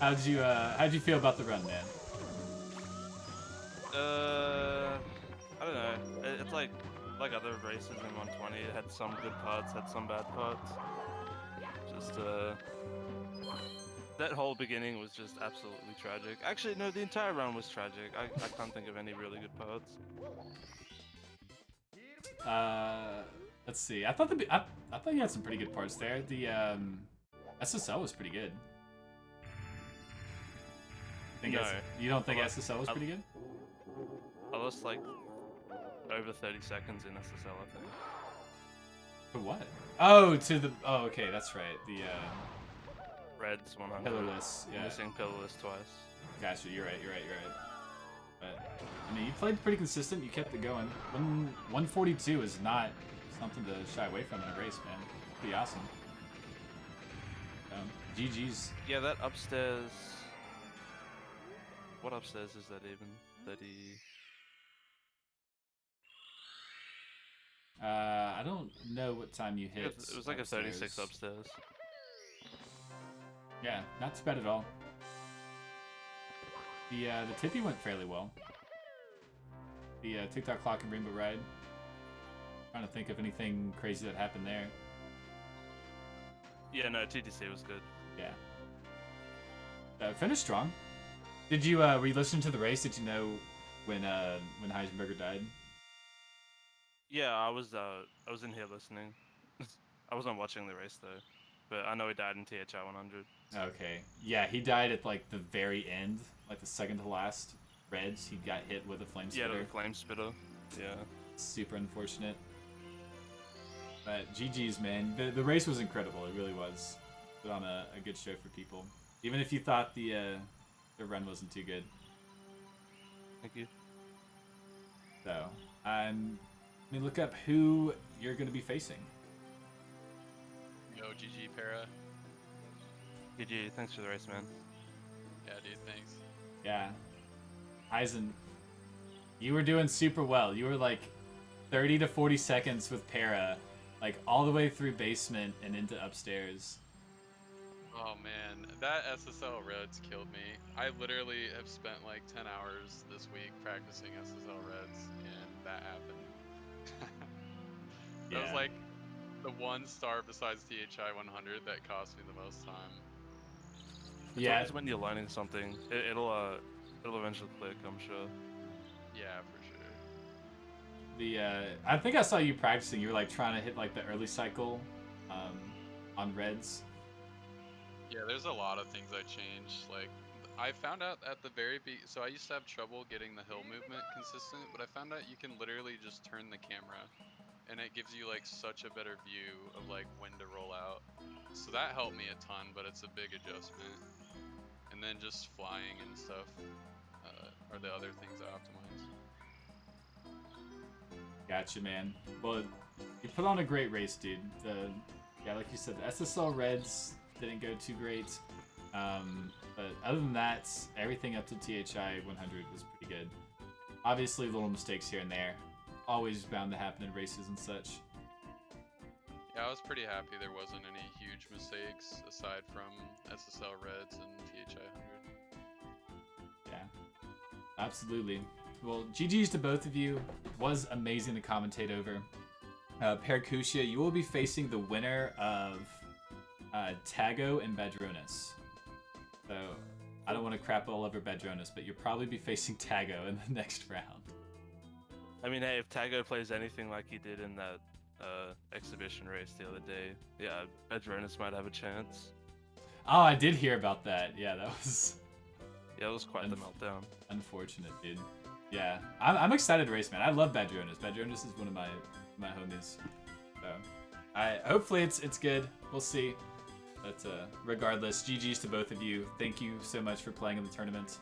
how'd you feel about the run, man? I don't know. It's like other races in 120. It had some good parts, had some bad parts. Just that whole beginning was just absolutely tragic. Actually, no, the entire run was tragic. I can't think of any really good parts. Let's see. I thought you had some pretty good parts there. The SSL was pretty good. You don't think SSL was pretty good? I lost like over 30 seconds in SSL, I think. For what? Oh, okay, that's right. The Reds 100. pillarless. Yeah. Missing pillarless twice. Gotcha. You're right. But I mean, you played pretty consistent. You kept it going. 142 is not something to shy away from in a race, man. Pretty awesome. GG's. Yeah, that upstairs. What upstairs is that even? 30. I don't know what time you hit. It was like upstairs. a 36 upstairs. Yeah, not too bad at all. The tippy went fairly well. The TikTok clock and Rainbow Ride. Trying to think of anything crazy that happened there. Yeah, no, TTC was good. Yeah. Finished strong. Did you were you listening to the race? Did you know when Heisenburger died? Yeah, I was in here listening. I wasn't watching the race though, but I know he died in THR 100. Okay. Yeah, he died at like the very end, like the second to last Reds. He got hit with a flame spitter. Yeah, the flame spitter. Yeah. Super unfortunate. But GG's, man. The race was incredible. It really was. Put on a good show for people. Even if you thought the run wasn't too good. Thank you. So, I'm Let me look up who you're going to be facing. Yo, GG Para. GG, thanks for the race, man. Yeah, dude, thanks. Yeah. Eisen, you were doing super well. You were like 30 to 40 seconds with Para, like all the way through basement and into upstairs. Oh man, that SSL Reds killed me. I literally have spent like 10 hours this week practicing SSL Reds, and that happened. That was Yeah. like the one star besides THI 100 that cost me the most time. It's Yeah. always when you're learning something, it'll eventually click, I'm sure. Yeah, for sure. I think I saw you practicing. You were like trying to hit like the early cycle on Reds. Yeah, there's a lot of things I changed. Like, I found out at the very so I used to have trouble getting the hill movement consistent, but I found out you can literally just turn the camera, and it gives you like such a better view of like when to roll out. So that helped me a ton, but it's a big adjustment. And then just flying and stuff are the other things I optimize. Gotcha, man. Well, you put on a great race, dude. Yeah, like you said, the SSL Reds didn't go too great. But other than that, everything up to THI 100 was pretty good. Obviously, little mistakes here and there. Always bound to happen in races and such. Yeah, I was pretty happy there wasn't any huge mistakes aside from SSL Reds and THI 100. Yeah, absolutely. Well, GG's to both of you. Was amazing to commentate over. Paracusia, you will be facing the winner of Tago and Badronis. So, I don't want to crap all over Badronis, but you'll probably be facing Tago in the next round. I mean, hey, if Tago plays anything like he did in that exhibition race the other day, yeah, Badronis might have a chance. Oh, I did hear about that. Yeah, that was Yeah, it was quite the meltdown. unfortunate, dude. Yeah, I'm excited to race, man. I love Badronis. Badronis is one of my homies. So, hopefully it's good. We'll see. But regardless, GG's to both of you. Thank you so much for playing in the tournament.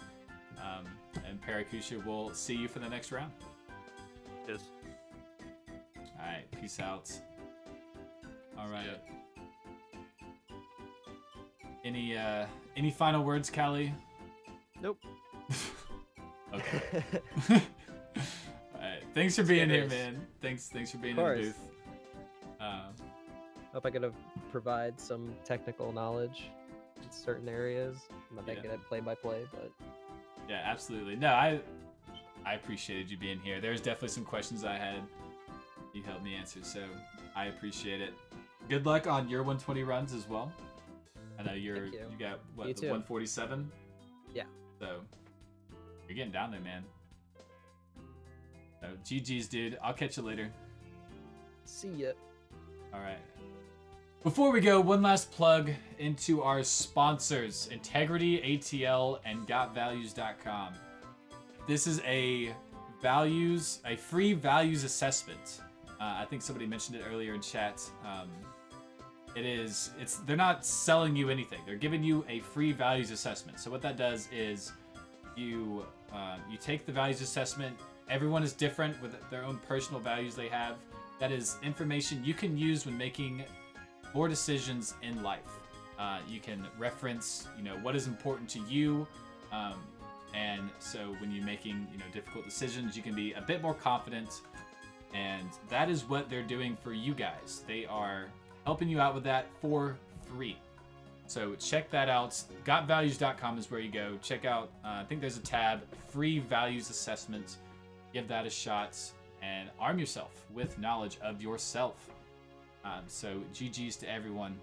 And Paracusia, we'll see you for the next round. Yes. All right, peace out. All right. Any final words, Callie? Nope. Okay. Alright, thanks for being here, man. Thanks for being in the booth. Hope I could have provide some technical knowledge in certain areas. I'm not that good at play-by-play, but yeah, absolutely. No, I appreciated you being here. There's definitely some questions I had. You helped me answer, so I appreciate it. Good luck on your 120 runs as well. I know you got what, the 147? Yeah. So you're getting down there, man. So GG's, dude. I'll catch you later. see ya. All right. Before we go, one last plug into our sponsors, Integrity, ATL, and GotValues.com. This is a free values assessment. I think somebody mentioned it earlier in chat. They're not selling you anything. They're giving you a free values assessment. So what that does is you take the values assessment. Everyone is different with their own personal values they have. That is information you can use when making more decisions in life. You can reference, what is important to you. And so when you're making, difficult decisions, you can be a bit more confident. And that is what they're doing for you guys. They are helping you out with that for free. So check that out. GotValues.com is where you go. Check out, I think there's a tab, free values assessment. Give that a shot and arm yourself with knowledge of yourself. So GG's to everyone.